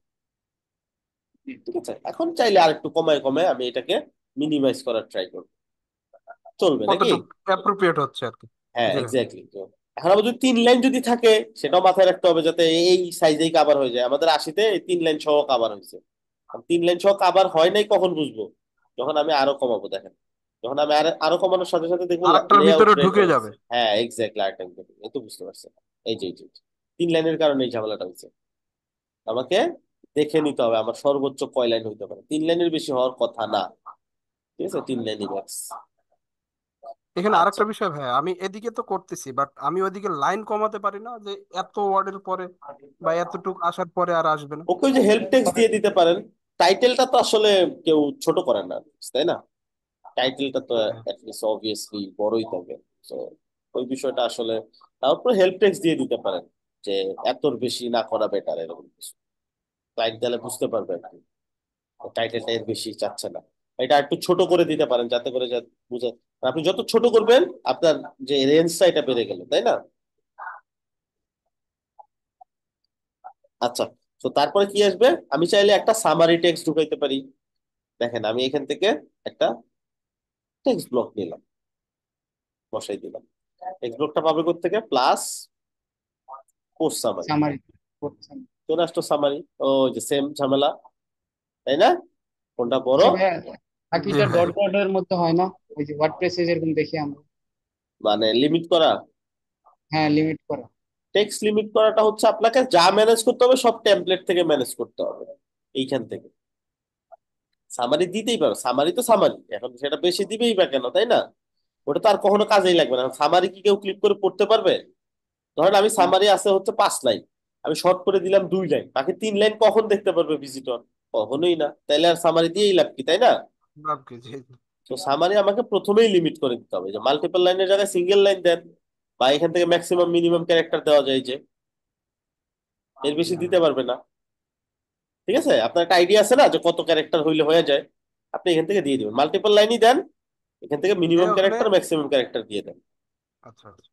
ঠিক আছে? এখন চাইলে আর একটু কমায় কমায় আমি এটাকে মিনিমাইজ করার ট্রাই করবো, চলবে নাকি? কতটুকু অ্যাপ্রোপ্রিয়েট হচ্ছে আর কি। হ্যাঁ, জি ভাই। এক্স্যাক্টলি। তো এখন আবার যদি 3 লাইন যদি থাকে, সেটাও মাথায় রাখতে হবে যাতে এই সাইজেই কাভার হয়ে যায়। আমাদের 80-তে 3 লাইন সহ কাভার হয়েছে। 3 লাইন সহ কাভার হয় নাই কখন বুঝবো? যখন আমি আরো কমাবো, দেখেন। যখন আমি আরো কমানোর সাথে সাথে দেখবো আরেকটার লেআউট ভিতরে রেড ঢুকে হয়ে যাবে। গেছে। হ্যাঁ, এক্স্যাক্টলি, আরেকটা। এই তো বুঝতে পারছেন। এই যে এই যে, 3 লাইনের কারণে এই ঝামেলাটা হয়েছে। আমাকে দেখে নিতে হবে আমার সর্বোচ্চ কয় লাইন হইতে পারে, 3 লাইনের বেশি হওয়ার কথা না। ঠিক আছে, 3 লাইনই ম্যাক্স। এখানে আচ্ছা, আরেকটা বিষয় ভাই, আমি এদিকে তো করতেছি বাট আমি ওইদিকে লাইন কমাতে পারি না, যে এত ওয়ার্ডের পরে বা এতটুক আসার পরে আর আসবে না। ওকে ওই যে হেল্প টেক্সট দিয়ে দিতে পারেন। টাইটেলটা তো আসলে কেউ ছোট করেন না, তাই না? টাইটেলটা তো হ্যাঁ। অ্যাটলিস্ট অবভিয়াসলি বড়ই থাকবে। তো ওই বিষয়টা আসলে, তারপর হেল্প টেক্সট দিয়ে দিতে পারেন যে এতর বেশি না করা বেটার, এরকম কিছু ক্লাইন্ট দিলে বুঝতে পারবে আর কি টাইটেলটা এর বেশি চাচ্ছে না। এটা একটু ছোট করে দিতে পারেন যাতে করে বুঝে। আপনি যত ছোট করবেন আপনার যে রেঞ্জটা এটা বেড়ে গেল, তাই না? আচ্ছা, তো তারপরে কি আসবে? আমি চাইলে একটা সামারি টেক্সট ঢুকাইতে পারি। দেখেন আমি এখান থেকে একটা টেক্সট ব্লক নিলাম, বসাই দিলাম। টেক্সট ব্লকটা পাবে কোত্থেকে? Plus post summary. সামারি করছেন। চলে আসতো সামারি। ও যে সেম ঝামেলা, তাই না? কোনটা বড়? আচ্ছা ভাইয়া, জি বাকিটা ভাই। ডট ডট এর মধ্যে হয় না? ওই যে ওয়ার্ডপ্রেসে যেরকম দেখি আমরা। মানে লিমিট করা। হ্যাঁ, লিমিট করা। টেক্সট লিমিট করাটা হচ্ছে আপনাকে যা ম্যানেজ করতে হবে সব টেমপ্লেট থেকে ম্যানেজ করতে হবে এইখান থেকে। সামারি দিতেই পারো, সামারি তো সামারি, এখন সেটা বেশি দিবেই বা কেন, তাই না? ওটা তো আর কখনো কাজেই লাগবে না। সামারি কি কেউ ক্লিক করে পড়তে পারবে? ধরেন আমি না। সামারি আছে হচ্ছে 5 লাইন, আমি শর্ট করে দিলাম 2 লাইন, বাকি 3 লাইন কখন দেখতে পারবে ভিজিটর? কখনোই না। তাইলে আর সামারি দিয়েই লাভ কি, তাই না? ভাব কি, জি জি। তো সামারি আমাকে প্রথমেই লিমিট করে দিতে হবে, যে মাল্টিপল লাইনের জায়গায় সিঙ্গেল লাইন দেন, বা এখান থেকে ম্যাক্সিমাম মিনিমাম ক্যারেক্টার দেওয়া যায়, যে এর বেশি জি দিতে ভাই। পারবে না। ঠিক আছে, আপনার একটা আইডিয়া আছে না যে কত ক্যারেক্টার হইলে হয়ে যায়? আপনি এখান থেকে দিয়ে দিবেন, মাল্টিপল লাইনই দেন, এখান থেকে যে মিনিমাম ওখানে। ক্যারেক্টার ম্যাক্সিমাম ক্যারেক্টার দিয়ে দেন। আচ্ছা আচ্ছা।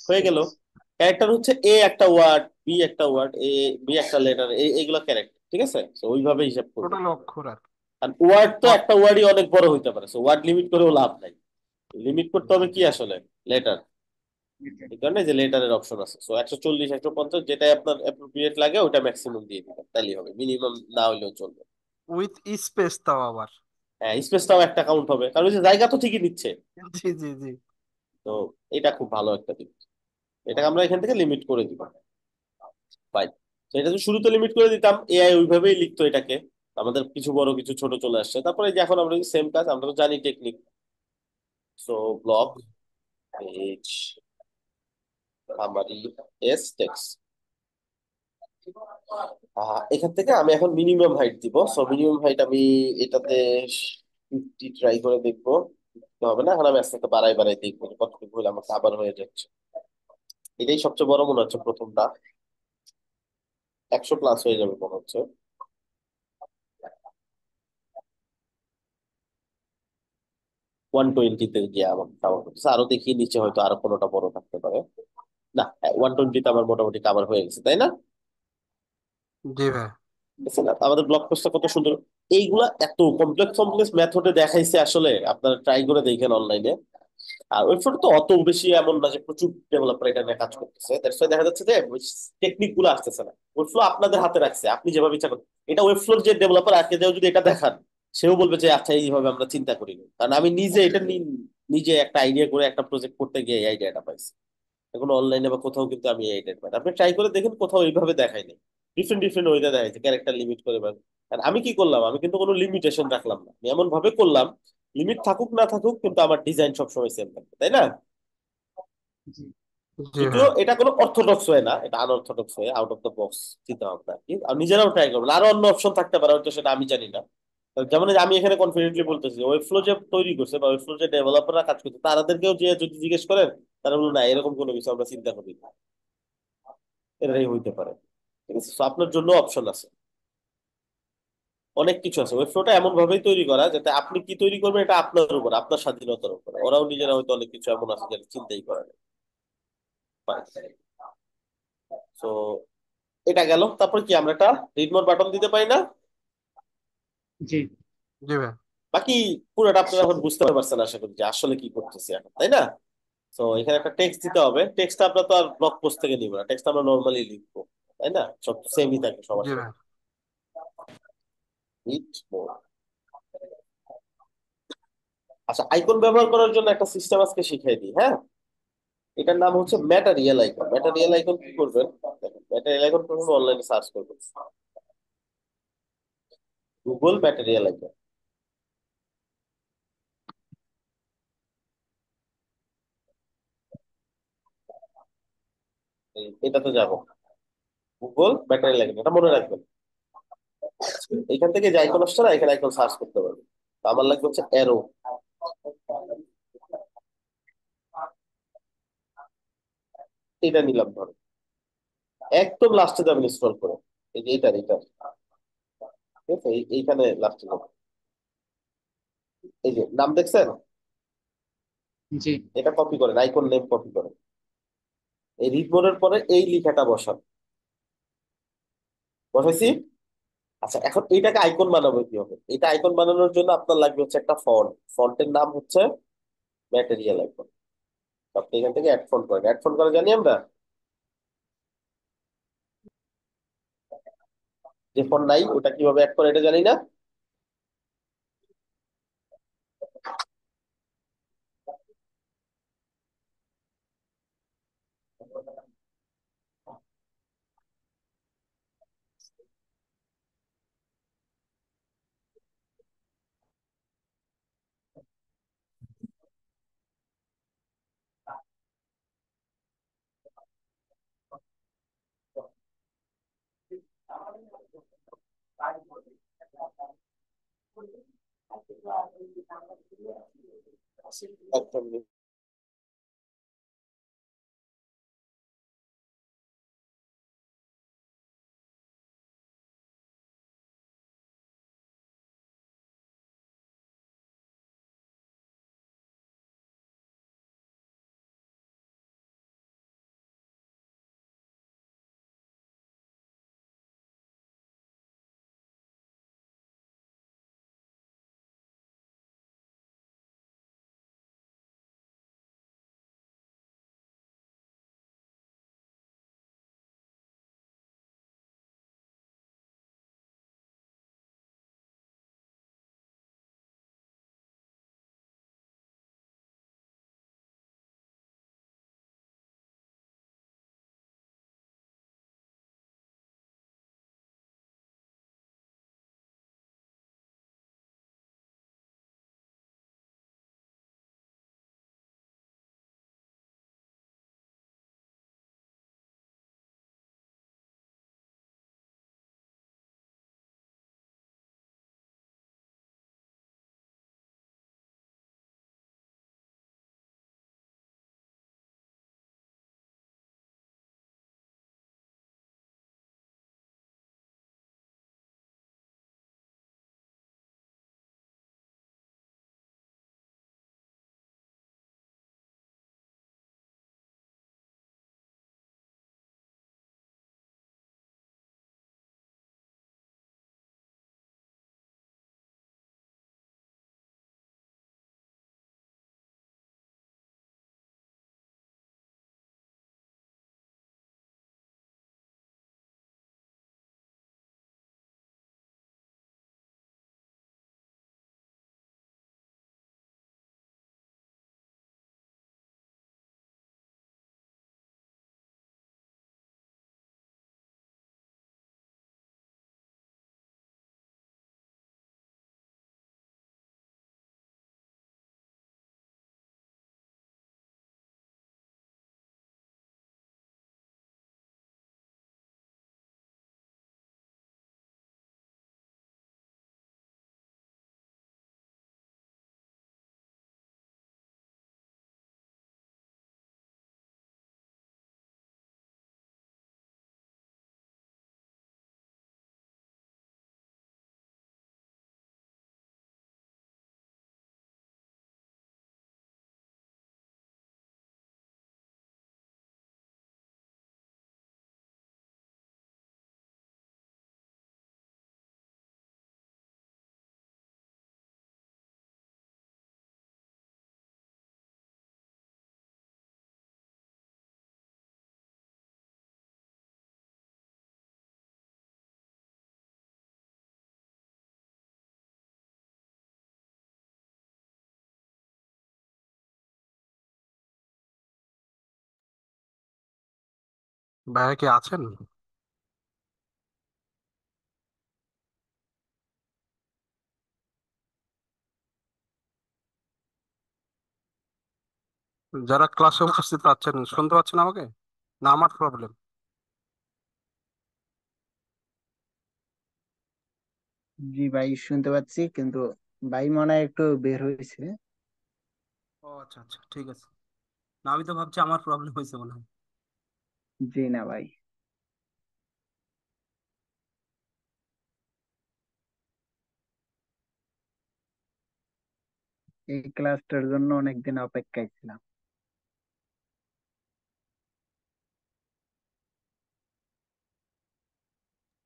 হয়ে গেল। বুঝছি। ক্যারেক্টার হচ্ছে এ একটা ওয়ার্ড, বি একটা ওয়ার্ড, এ বি একটা লেটার, এইগুলো ক্যারেক্টার। ঠিক আছে, তো ওইভাবে হিসাব করবে। টোটাল অক্ষর আর কি। আর ওয়ার্ড তো ওয়া- একটা ওয়ার্ডই অনেক বড় হইতে পারে, সো ওয়ার্ড লিমিট করেও লাভ নাই। লিমিট করতে জি হবে কি জি। আসলে? লেটার। এই কারণে যে লেটারের অপশন আছে, সো 140 150 যেটাই আপনার অ্যাপ্রোপ্রিয়েট লাগে ওটা ম্যাক্সিমাম দিয়ে দিবেন, তাইলেই হবে, মিনিমাম না হইলেও চলবে। উইথ স্পেস তাও আবার। হ্যাঁ, স্পেসটাও একটা কাউন্ট হবে, কারণ ওই যে জায়গা তো ঠিকই নিচ্ছে। জি জি জি। তো এটা খুব ভালো একটা দিক, এটাকে আমরা এখান থেকে লিমিট করে দিব। ফাইন। তো এটা তো শুরুতে লিমিট করে দিতাম, এআই ওইভাবেই লিখতো এটাকে। আমাদের কিছু বড় কিছু ছোট চলে আসছে, তারপরে এই যে এখন আমরা সেম কাজ, আমরা তো জানি technique. So block page summary S text. এখান থেকে আমি এখন মিনিমাম হাইট দিব। সো মিনিমাম হাইট আমি এটাতে 50 ট্রাই করে দেখবো। তো হবে না, এখন আমি আস্তে আস্তে বাড়াই বাড়াই দেখবো যে কতটুকু হলে আমার আবার হয়ে যাচ্ছে। এটাই সবচেয়ে বড় মনে হচ্ছে প্রথমটা, 100 প্লাস হয়ে যাবে মনে হচ্ছে। 120-তে গিয়ে আমার কাভার করতেছে, আরো দেখি নিচে হয়তো আরো কোনোটা বড় থাকতে পারে। না, 120-তে আমার মোটামুটি কাভার হয়ে গেছে, তাই না? জি ভাই। বুঝছে না আমাদের ব্লগ পোস্টটা কত সুন্দর। এইগুলা এত কমপ্লেক্স কমপ্লেক্স মেথডে দেখাইছে, আসলে আপনারা ট্রাই করে দেখেন অনলাইনে। আর ওয়েবফ্লোর তো অত বেশি এমন না যে প্রচুর ডেভেলপার এটা নিয়ে কাজ করতেছে, দ্যাটস ওয়াই দেখা যাচ্ছে যে টেকনিক গুলো আসতেছে না। ওয়েবফ্লো আপনাদের হাতে রাখছে, আপনি যেভাবে ইচ্ছা করেন। এটা ওয়েবফ্লোর যে ডেভেলপার আজকে যাও যদি এটা দেখান, সেও বলবে যে আচ্ছা এইভাবে আমরা চিন্তা করিনি, কারণ আমি নিজে এটা নিজে একটা আইডিয়া করে একটা প্রজেক্ট করতে গিয়ে এই আইডিয়াটা পাইছি। এখন অনলাইনে বা কোথাও কিন্তু আমি এই আইডিয়া পাই না। আপনি ট্রাই করে দেখেন, কোথাও এইভাবে দেখায়নি। ডিফারেন্ট ডিফারেন্ট ওয়েতে দেখাইছে ক্যারেক্টার লিমিট করে বা। আর আমি কি করলাম, আমি কিন্তু কোনো লিমিটেশন রাখলাম না, আমি এমন ভাবে করলাম লিমিট থাকুক না থাকুক কিন্তু আমার ডিজাইন সবসময় সেম থাকবে, তাই না? জি। জি যদিও ভাই। এটা কোনো অর্থোডক্স হয় না, এটা আনঅর্থোডক্স হয়, আউট অফ দ্য বক্স চিন্তা ভাবনা আর কি। আর নিজেরাও ট্রাই করবেন, আরো অন্য অপশন থাকতে পারে হয়তো, সেটা আমি জানি না। যেমন এই যে আমি এখানে কনফিডেন্টলি বলতেছি, ওয়েবফ্লো যে তৈরি করছে বা ওয়েবফ্লো যে ডেভেলপাররা কাজ করছে তাদেরকেও যে যদি জিজ্ঞেস করেন, তারা বলবে না এরকম কোনো কিছু আমরা চিন্তা করি না, এটাই হইতে পারে। ঠিক আছে, তো আপনার জন্য অপশন আছে, অনেক কিছু আছে। ওয়েবফ্লোটা এমন ভাবেই তৈরি করা যাতে আপনি কি তৈরি করবেন এটা আপনার উপর, আপনার স্বাধীনতার উপর। ওরাও নিজেরা হয়তো অনেক কিছু এমন আছে যেটা চিন্তাই করে না। তো এটা গেল, তারপর কি আমরা একটা রিড মোর বাটন দিতে পারি না? জি। জি ভাই। বাকি পুরোটা আপনারা এখন বুঝতে পারছেন আশা করি যে আসলে কি করতেছি এখন, তাই না? তো এখানে একটা টেক্সট দিতে হবে, টেক্সট আমরা তো আর ব্লগ পোস্ট থেকে নিব না, টেক্সট আমরা নর্মালি লিখবো, তাই না? সব সেমই থাকে সবার জি সাথে। ভাই। Read more. আচ্ছা, আইকন ব্যবহার করার জন্য একটা সিস্টেম আজকে শিখিয়ে দিই, হ্যাঁ? এটার নাম হচ্ছে ম্যাটারিয়াল আইকন। ম্যাটারিয়াল আইকন কি করবেন? ম্যাটারিয়াল আইকন প্রথমে অনলাইনে সার্চ করবেন, গুগল ম্যাটেরিয়াল আইকন। এটাতে যাবো, গুগল ম্যাটেরিয়াল আইকন, এটা মনে রাখবেন। এখান থেকে যে আইকন আসছে না, এখানে আইকন সার্চ করতে পারবেন। তো আমার লাগবে হচ্ছে অ্যারো, এটা নিলাম ধরো। একদম লাস্টে যাবেন স্ক্রল করে, এই যে এইটা, ঠিক আছে? এইখানে লাস্টে যাবেন, এই যে নাম দেখছেন, জি। এটা কপি করেন, আইকন নেম কপি করেন, এই রিড মোডের পরে এই লেখাটা বসান। বসাইছি? আচ্ছা, এখন এইটাকে আইকন বানাবো কিভাবে? এটা আইকন বানানোর জন্য আপনার লাগবে হচ্ছে একটা ফন্ট। ফন্টের নাম হচ্ছে ম্যাটেরিয়াল আইকন। আপনি এখান থেকে অ্যাড ফন্ট করেন, অ্যাড ফন্ট করা জানি আমরা, যে ফন্ট নাই ওটা কিভাবে অ্যাড করে এটা জানি না। একদম ভাইয়া কি আছেন? যারা ক্লাসে উপস্থিত আছেন শুনতে পাচ্ছেন আমাকে, না আমার প্রবলেম? জি ভাই, শুনতে পাচ্ছি, কিন্তু ভাই মনে হয় একটু বের হয়েছে। ও আচ্ছা আচ্ছা, ঠিক আছে। না আমি তো ভাবছি আমার প্রবলেম হয়েছে মনে হয়। জি না ভাই, এই ক্লাসটার জন্য অনেকদিন অপেক্ষায় ছিলাম।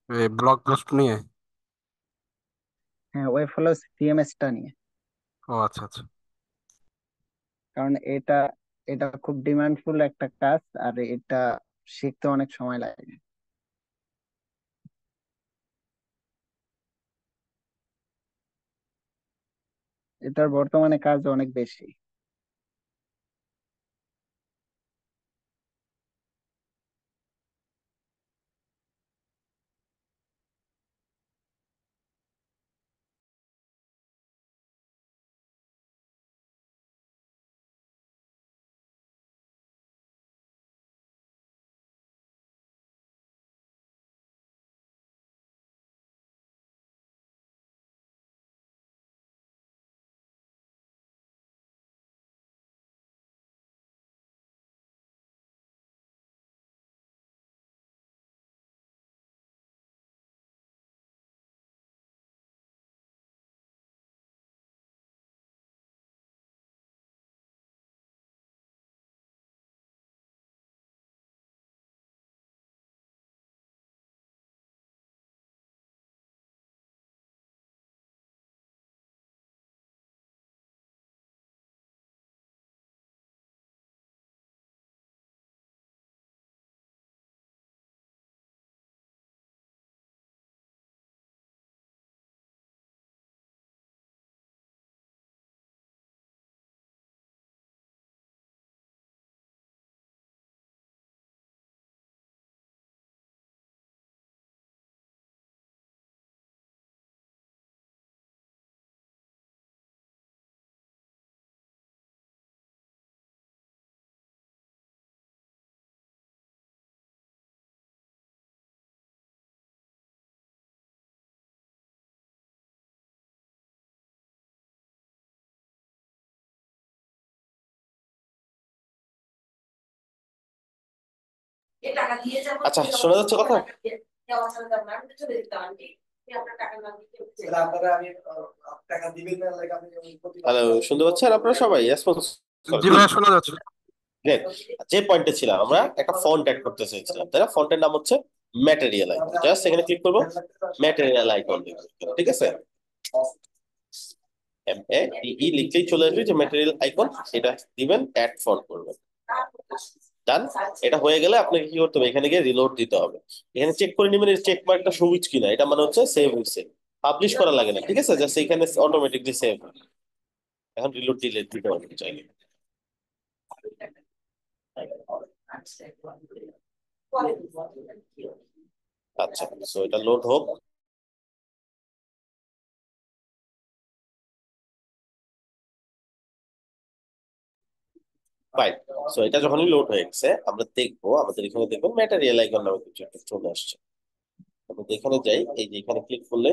এই ব্লগ পোস্ট নিয়ে? হ্যাঁ, ওয়েব ফলো সিএমএস টা নিয়ে। ও আচ্ছা আচ্ছা। কারণ এটা এটা খুব ডিমান্ডফুল একটা কাজ, আর এটা শিখতে অনেক সময় লাগে। এটার বর্তমানে কাজ অনেক বেশি। আচ্ছা, শোনা যাচ্ছে কথা? হ্যালো, শুনতে পাচ্ছেন আপনারা সবাই? রেসপন্স জি করেন। ভাইয়া, শোনা যাচ্ছে। Great. যে পয়েন্টে ছিলাম, আমরা একটা ফন্ট অ্যাড করতে চাইছিলাম, তাই না? ফন্টের নাম হচ্ছে ম্যাটেরিয়াল আইকন। জাস্ট এখানে ক্লিক করবো, ম্যাটেরিয়াল আইকন দেখবো, ঠিক আছে? MATE লিখলেই চলে আসবে যে ম্যাটেরিয়াল আইকন। এটা দিবেন, অ্যাড ফন্ট করবেন, ডান। এটা হয়ে গেলে আপনাকে কি করতে হবে, এখানে গিয়ে রিলোড দিতে হবে। এখানে চেক করে নেবেন চেক মার্কটা সবুজ কিনা, এটা মানে হচ্ছে সেভ হয়েছে। পাবলিশ করা লাগে না, ঠিক আছে? জাস্ট এখানে অটোমেটিকলি সেভ। এখন রিলোড দিলে দিতে হবে চাইলে। আচ্ছা, সো এটা লোড হোক। ফাইন। সো এটা যখনই লোড হয়ে গেছে, আমরা দেখবো আমাদের এখানে দেখবেন ম্যাটেরিয়াল আইকন নামে কিছু একটা চলে আসছে। আমরা এখানে যাই, এই যে এখানে ক্লিক করলে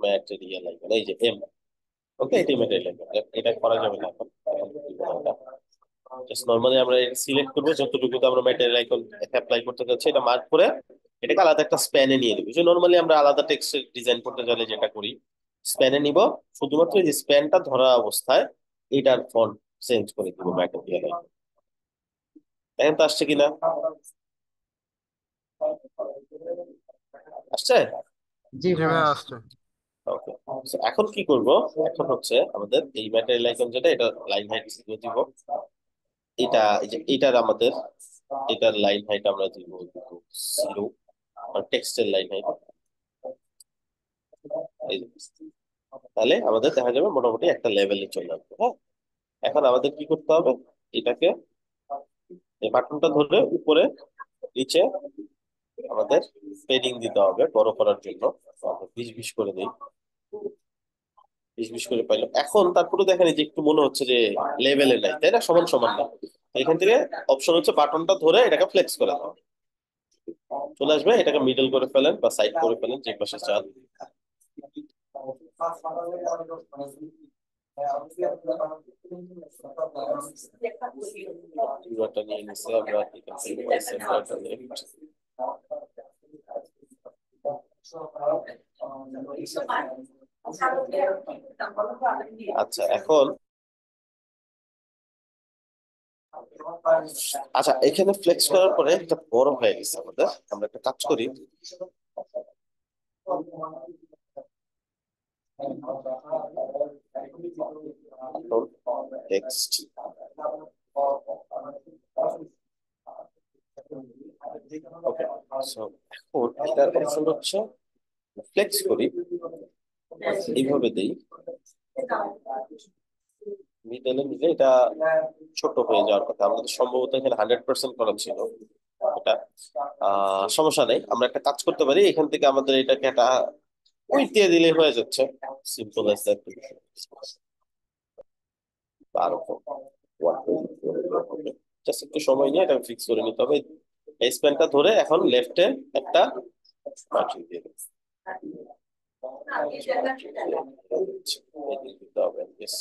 ম্যাটেরিয়াল আইকন, এই যে এম। ওকে, এটি ম্যাটেরিয়াল আইকন। এটা করা যাবে না এখন। জাস্ট নরমালি আমরা সিলেক্ট করবো যতটুকু আমরা ম্যাটেরিয়াল আইকন অ্যাপ্লাই করতে যাচ্ছি, এটা মার্ক করে এটাকে আলাদা একটা স্প্যানে নিয়ে নিবো। যে নরমালি আমরা আলাদা টেক্সট ডিজাইন করতে গেলে যেটা করি, স্প্যানে নিব। শুধুমাত্র এই যে স্প্যানটা ধরা অবস্থায় এটার ফন্ট চেঞ্জ করে দিব ম্যাটেরিয়াল আইকন। দেখেন তো আসছে কিনা? আসছে? জি জি ভাই, ভাইয়া, আসছে। আসছে। ওকে। এখন কি করব? এখন হচ্ছে আমাদের এই ম্যাটেরিয়াল আইকন যেটা, এটা লাইন হাইট দিব। এটা এই যে এটার আমাদের এটার লাইন হাইট আমরা দিব 0। আর টেক্সটের লাইন হাইট এই যে। তাহলে আমাদের দেখা যাবে মোটামুটি একটা লেভেলে চলে আসবে। হ্যাঁ, এখন আমাদের কি করতে হবে, এটাকে এই বাটনটা ধরে উপরে নিচে আমাদের পেডিং দিতে হবে বড় করার জন্য। তো আমরা 20 করে দিই, 20 করে পাইলাম। এখন তারপরে দেখেন এই যে একটু মনে হচ্ছে যে লেভেলে নাই, তাই না, সমান সমান না। তো এখান থেকে অপশন হচ্ছে বাটনটা ধরে এটাকে ফ্লেক্স করে দাও, চলে আসবে। এটাকে মিডল করে ফেলেন বা সাইড করে ফেলেন, যে পাশে চান। পুরোটা নিয়ে নিছে আমরা, এখান থেকে সেন্টারটা লেফট। আচ্ছা এখন, আচ্ছা এখানে ফ্লেক্স করার পরে এটা বড় হয়ে গেছে আমাদের। আমরা একটা কাজ করি, টেক্সট, ওকে। সো এখন এটার অপশন হচ্ছে ফ্লেক্স করি, এইভাবে দেই, মিডলে নিলে এটা ছোট হয়ে যাওয়ার কথা। আমাদের সম্ভবত এখানে 100% করা ছিল এটা। সমস্যা নেই, আমরা একটা কাজ করতে পারি, এখান থেকে আমাদের এটাকে একটা উইথ দিয়ে দিলে হয়ে যাচ্ছে। Simple as that. জাস্ট একটু সময় নিয়ে এটা ফিক্স করে নিতে হবে। এই স্প্যানটা ধরে এখন লেফটে একটা মার্জিন দিয়ে দেব। দিতে হবে, yes।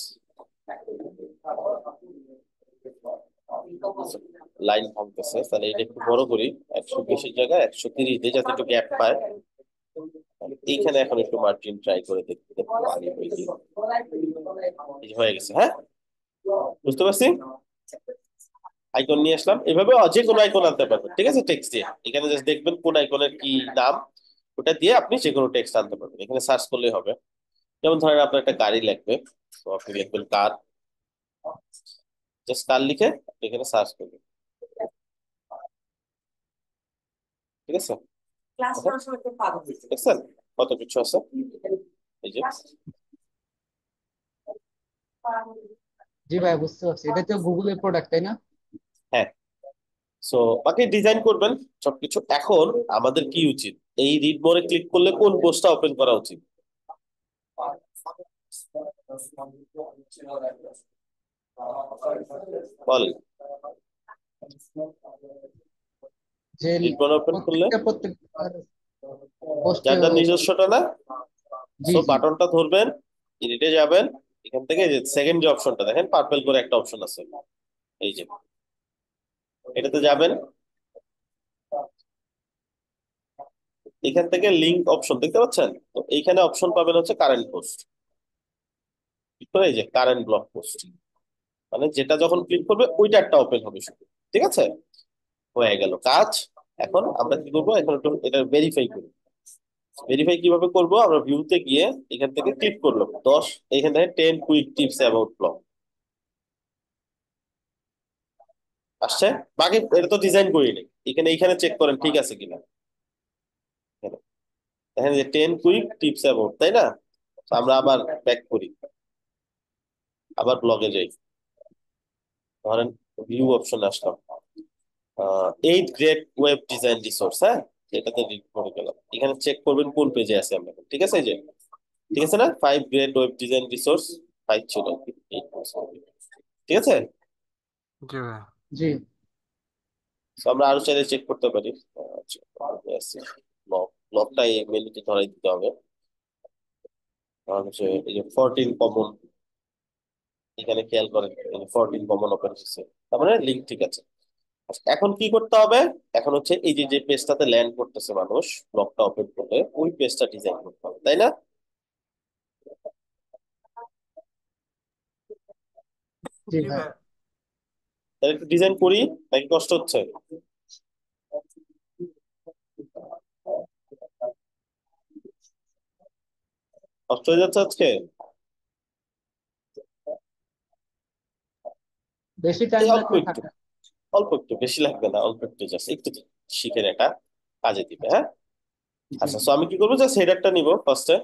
লাইন ভাঙতেছে, তাহলে এটা একটু বড় করি, 120 জায়গায় 130 দিয়ে, যাতে একটু গ্যাপ পায়। এইখানে এখন একটু মার্জিন ট্রাই করে দেখতে পারি, হয়ে গেছে। হ্যাঁ, বুঝতে পারছি। আইকন নিয়ে আসলাম, এভাবে যে কোনো আইকন আনতে পারবেন, ঠিক আছে। টেক্সট দিয়ে এখানে জাস্ট দেখবেন কোন আইকনের কি নাম, ওটা দিয়ে আপনি যে কোনো টেক্সট আনতে পারবেন। এখানে সার্চ করলেই হবে। যেমন ধরেন আপনার একটা গাড়ি লাগবে, তো আপনি লিখবেন কার, জাস্ট কার লিখে আপনি এখানে সার্চ করবেন, ঠিক আছে। দেখছেন কত কিছু আছে, এই যে। জি ভাই, বুঝতে পারছি, এটা তো গুগলের প্রোডাক্ট, তাই না? হ্যাঁ, সো বাকি ডিজাইন করবেন সবকিছু। এখন আমাদের কি উচিত, এই রিড মোরে ক্লিক করলে কোন পোস্টটা ওপেন করা উচিত বল। যে রিড মোরে ওপেন করলে প্রত্যেকটা পোস্টে। যার যার নিজস্বটা না। জি সো জি। বাটনটা ধরবেন, এডিটে যাবেন, এখান থেকে যে সেকেন্ড যে অপশনটা দেখেন পার্পল করে একটা অপশন আছে, এই যে এটাতে যাবেন। এখান থেকে লিংক অপশন দেখতে পাচ্ছেন, তো এইখানে অপশন পাবেন হচ্ছে কারেন্ট পোস্ট। এই যে কারেন্ট ব্লগ পোস্ট, মানে যেটা যখন ক্লিক করবে ওইটা একটা ওপেন হবে শুধু, ঠিক আছে। হয়ে গেল কাজ। এখন আমরা কি করবো, এখন একটু এটা ভেরিফাই করি। ভেরিফাই কিভাবে করব, আমরা ভিউতে গিয়ে এখান থেকে ক্লিক করলাম 10, এখান থেকে 10 কুইক টিপস অ্যাবাউট ব্লগ আসছে। বাকি এটা তো ডিজাইন করিনি, এখানে এইখানে চেক করেন ঠিক আছে কিনা। দেখেন যে 10 কুইক টিপস অ্যাবাউট, তাই না। তো আমরা আবার ব্যাক করি, আবার ব্লগে যাই, ধরেন ভিউ অপশনে আসলাম, 8 গ্রেট ওয়েব ডিজাইন রিসোর্স, হ্যাঁ, এটাতে ক্লিক করে গেলাম। এখানে চেক করবেন কোন পেজে আছে আমরা, ঠিক আছে। এই যে ঠিক আছে না, 5 গ্রেট ওয়েব ডিজাইন রিসোর্স, 5 ছিল, 8 ঠিক আছে। জি ভাই। জি So, আমরা আরো চাইলে চেক করতে পারি। ব্লকটা এই মেনুতে ধরাই দিতে হবে। কারণ হচ্ছে এই যে 14 কমন, এখানে খেয়াল করেন 14 কমন ওপেন হচ্ছে, তার মানে লিঙ্ক ঠিক আছে। আচ্ছা, এখন কি করতে হবে, এখন হচ্ছে এই যে যে পেজটাতে ল্যান্ড করতেছে মানুষ ব্লগটা ওপেন করলে, ওই পেজটা ডিজাইন করতে হবে, তাই না। জি জি ভাই। ভাই। তাহলে একটু ডিজাইন করি, নাকি কষ্ট হচ্ছে। কষ্ট হয়ে যাচ্ছে আজকে। বেশি টাইম এই অল্প লাগলে একটু, থাকে। অল্প একটু, বেশি লাগবে না, অল্প একটু, জাস্ট একটু শিখে এটা কাজে দিবে, হ্যাঁ। জি আচ্ছা, সো আমি কি করবো, জাস্ট হেডারটা নিব ফার্স্টে।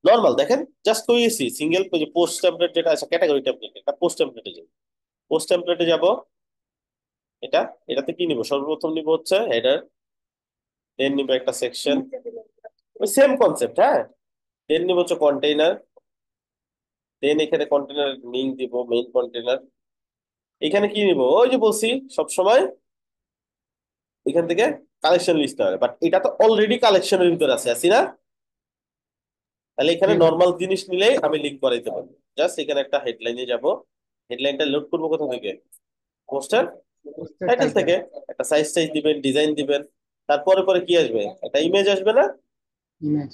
নরমাল দেখেন, জাস্ট কইছি সিঙ্গেল পোস্ট টেমপ্লেট যেটা আছে, ক্যাটাগরি টেমপ্লেট, এটা পোস্ট টেমপ্লেটে যাব। পোস্ট টেমপ্লেটে যাব, এটা এটাতে কি নিব, সর্বপ্রথম নিব হচ্ছে হেডার। দেন নিব একটা সেকশন, ওই সেম কনসেপ্ট, হ্যাঁ। দেন নিব হচ্ছে কন্টেইনার, দেন এখানে কন্টেইনার লিঙ্ক দিব মেইন কন্টেইনার। এখানে কি নিব, ওই যে বলছি সব সময় এখান থেকে কালেকশন লিস্ট হবে, বাট এটা তো অলরেডি কালেকশনের ভিতরে আছে, আছি না? তাহলে জি এখানে ভাই, নর্মাল জিনিস নিলেই আমি লিঙ্ক করাইতে পারবো। জাস্ট এখানে একটা হেডলাইনে যাব, হেডলাইনটা লোড করবো কোথা থেকে, পোস্টার পোস্টার টাইটেল টাইটেল, থেকে। একটা সাইজ টাইজ দিবেন, ডিজাইন দিবেন, তারপরে পরে কি আসবে, একটা ইমেজ আসবে না? ইমেজ।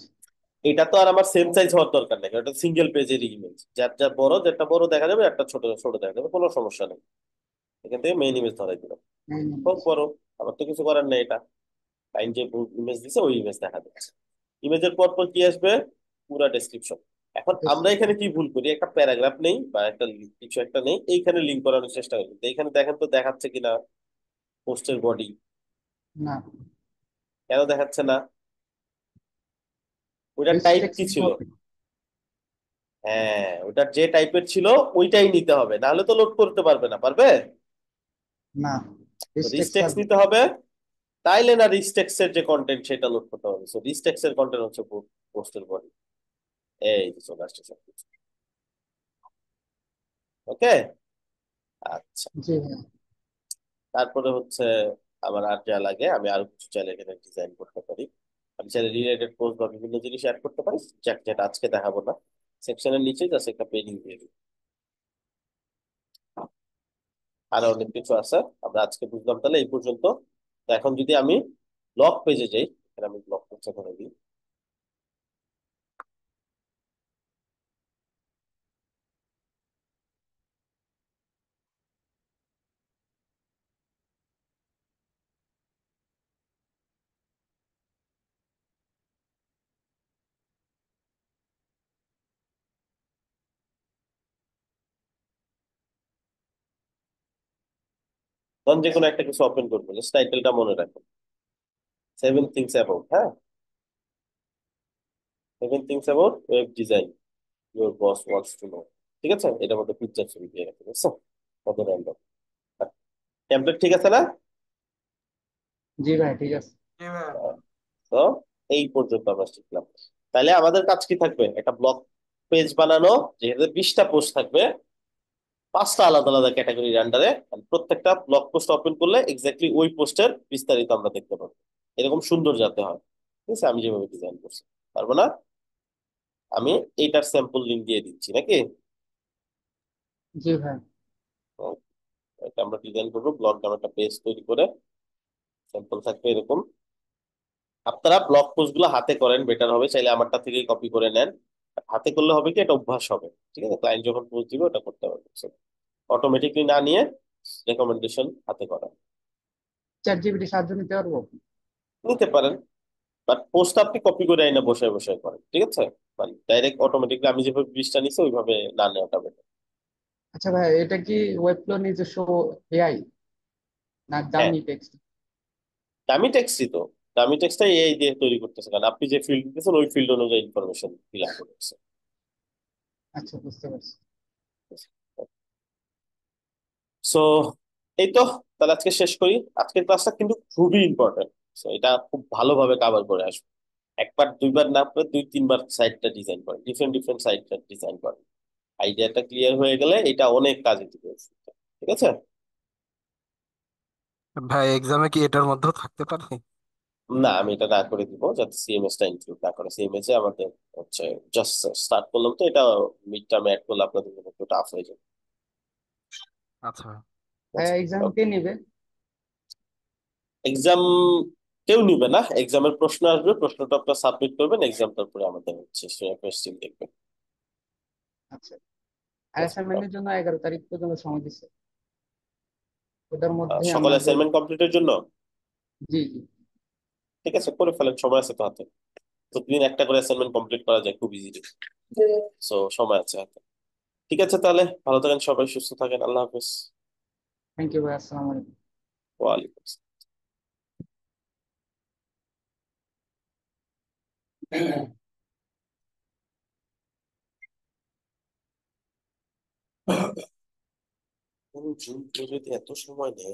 এটা তো আর আমার সেম সাইজ হওয়ার দরকার নেই, এটা সিঙ্গেল পেজের ইমেজ, যার যা বড়, যেটা বড় দেখা যাবে, একটা ছোট ছোট দেখা যাবে, কোনো সমস্যা নেই। এখান থেকে মেইন ইমেজ ধরাই দিলাম, হোক ইমেজ। বড়, আমার তো কিছু করার নেই। এটা ক্লায়েন্ট যে ইমেজ দিছে ওই ইমেজ দেখা যাচ্ছে। ইমেজের পর পর কি আসবে, পুরা ডেসক্রিপশন। এখন আমরা এখানে কি ভুল করি, একটা প্যারাগ্রাফ নেই বা একটা কিছু একটা নেই, এইখানে লিঙ্ক করানোর চেষ্টা করি, তো এইখানে দেখেন তো দেখাচ্ছে কিনা পোস্টের বডি, না, কেন দেখাচ্ছে না? ওইটার টাইপ রিস্ট্রিক্ট কি ছিল? হবে। হ্যাঁ, ওটার যে টাইপের ছিল ওইটাই নিতে হবে, নাহলে তো লোড করতে পারবে না, পারবে? না, রিস্ট্রিক্ট রিস্টেক্স থাকবে। নিতে হবে, তাইলে না রিস্টেক্স এর যে কন্টেন্ট সেটা লোড করতে হবে। সো রিস্টেক্স এর কন্টেন্ট হচ্ছে পোস্টের বডি। এই যে চলে আসছে সবকিছু। ওকে, আচ্ছা। জি ভাই। তারপরে হচ্ছে আমার আর যা লাগে, আমি আরো কিছু চাইলে এখানে ডিজাইন করতে পারি। আমি চাইলে রিলেটেড পোস্ট বা বিভিন্ন জিনিস অ্যাড করতে পারি, যেটা আজকে দেখাবো না। সেকশনের নিচে জাস্ট একটা পেডিং দিয়ে দিই। আরো অনেক কিছু আছে, আমরা আজকে বুঝলাম তাহলে এই পর্যন্ত। তো এখন যদি আমি ব্লগ পেজে যাই, এখানে আমি ব্লগ পেজটা করে দিই। তখন যে কোনো একটা কিছু ওপেন করবো, জাস্ট টাইটেলটা মনে রাখবেন, 7 things about, হ্যাঁ, 7 things about web design your boss wants to know. ঠিক আছে, এটার মধ্যে পিকচার ছবি দিয়ে রাখবেন, বুঝছো? কত র্যান্ডম টেমপ্লেট, ঠিক আছে না? জি ভাই, ঠিক আছে। জি ভাইয়া। তো এই পর্যন্ত আমরা শিখলাম। তাহলে আমাদের কাজ কি থাকবে, একটা ব্লগ পেজ বানানো, যেখানে 20টা পোস্ট থাকবে, 5টা আলাদা আলাদা ক্যাটাগরির আন্ডারে। প্রত্যেকটা ব্লগ পোস্ট ওপেন করলে এক্স্যাক্টলি ওই পোস্টের বিস্তারিত আমরা দেখতে পাবো, এরকম সুন্দর যাতে হয়। ঠিক আছে, আমি যেভাবে ডিজাইন করছি, পারবো না? আমি এইটার স্যাম্পল লিঙ্ক দিয়ে দিচ্ছি নাকি? জি ভাই। তো এটা আমরা ডিজাইন করবো, ব্লগ নামে একটা পেজ তৈরি করে, স্যাম্পল থাকবে এরকম। আপনারা ব্লগ পোস্ট গুলো হাতে করেন, বেটার হবে, চাইলে আমারটা থেকেই কপি করে নেন। হাতে করলে হবে কি, এটা অভ্যাস হবে। ঠিক আছে, ক্লায়েন্ট যখন পোস্ট দিবে ওটা করতে পারবে, অটোমেটিকলি না নিয়ে রেকমেন্ডেশন হাতে করা। চ্যাট জিপিটি সাহায্য নিতে পারবো? নিতে পারেন, বাট পোস্ট আপনি কপি করে আইনা বসে বসে করেন, ঠিক আছে? মানে ডাইরেক্ট অটোমেটিকলি আমি যেভাবে 20টা নিছি ওইভাবে না নেওয়াটা better। আচ্ছা ভাই, এটা কি ওয়েবফ্লো নিজস্ব এআই না হ্যাঁ, দামি টেক্সট? দামি টেক্সটই তো, দামি টেক্সটটা এআই দিয়ে তৈরি করতেছে, কারণ আপনি যে ফিল্ড দিতেছেন ওই ফিল্ড অনুযায়ী ইনফরমেশন ফিল আপ করতেছে। আচ্ছা, বুঝতে পারছি। সো এই তো, তাহলে আজকে শেষ করি। আজকের ক্লাসটা কিন্তু খুবই ইম্পর্টেন্ট, সো এটা খুব ভালোভাবে কাভার করে আসবে। একবার দুইবার না করে 2-3বার সাইটটা ডিজাইন করেন, ডিফারেন্ট ডিফারেন্ট সাইটটা ডিজাইন করেন। আইডিয়াটা ক্লিয়ার হয়ে গেলে এটা অনেক কাজে দিবে। ঠিক আছে? ভাই এক্সামে কি এটার মধ্যেও থাকতে পারে? না, আমি এটা না করে দিব, যাতে সিএমএস টা ইনক্লুড না করে। সিএমএস এ আমাদের হচ্ছে জাস্ট স্টার্ট করলাম, তো এটা মিড টার্মে অ্যাড করলে আপনাদের জন্য একটু টাফ হয়ে যাবে। আচ্ছা। ভাইয়া, এক্সাম কে নিবে? এক্সাম কেউ নিবে না, এক্সামের প্রশ্ন আসবে, প্রশ্নটা আপনার সাবমিট করবেন, এক্সাম তারপরে আমাদের হচ্ছে কোয়েশ্চেন দেখবেন। আচ্ছা। আর অ্যাসাইনমেন্টের জন্য 11 তারিখ পর্যন্ত সময় দিচ্ছে, ওটার মধ্যে সকল আমাদের। অ্যাসাইনমেন্ট কমপ্লিটের জন্য জি জি। ঠিক আছে, করে ফেলেন, সময় আছে তো হাতে। প্রতিদিন একটা করে অ্যাসাইনমেন্ট কমপ্লিট করা যায় খুব ইজিলি, সো সময় আছে হাতে। ঠিক আছে, তাহলে ভালো থাকেন সবাই, সুস্থ থাকেন, আল্লাহ হাফেজ। থ্যাংক ইউ ভাই, আসসালামু আলাইকুম। ওয়ালাইকুম আসসালাম। যদি এত সময় নেয়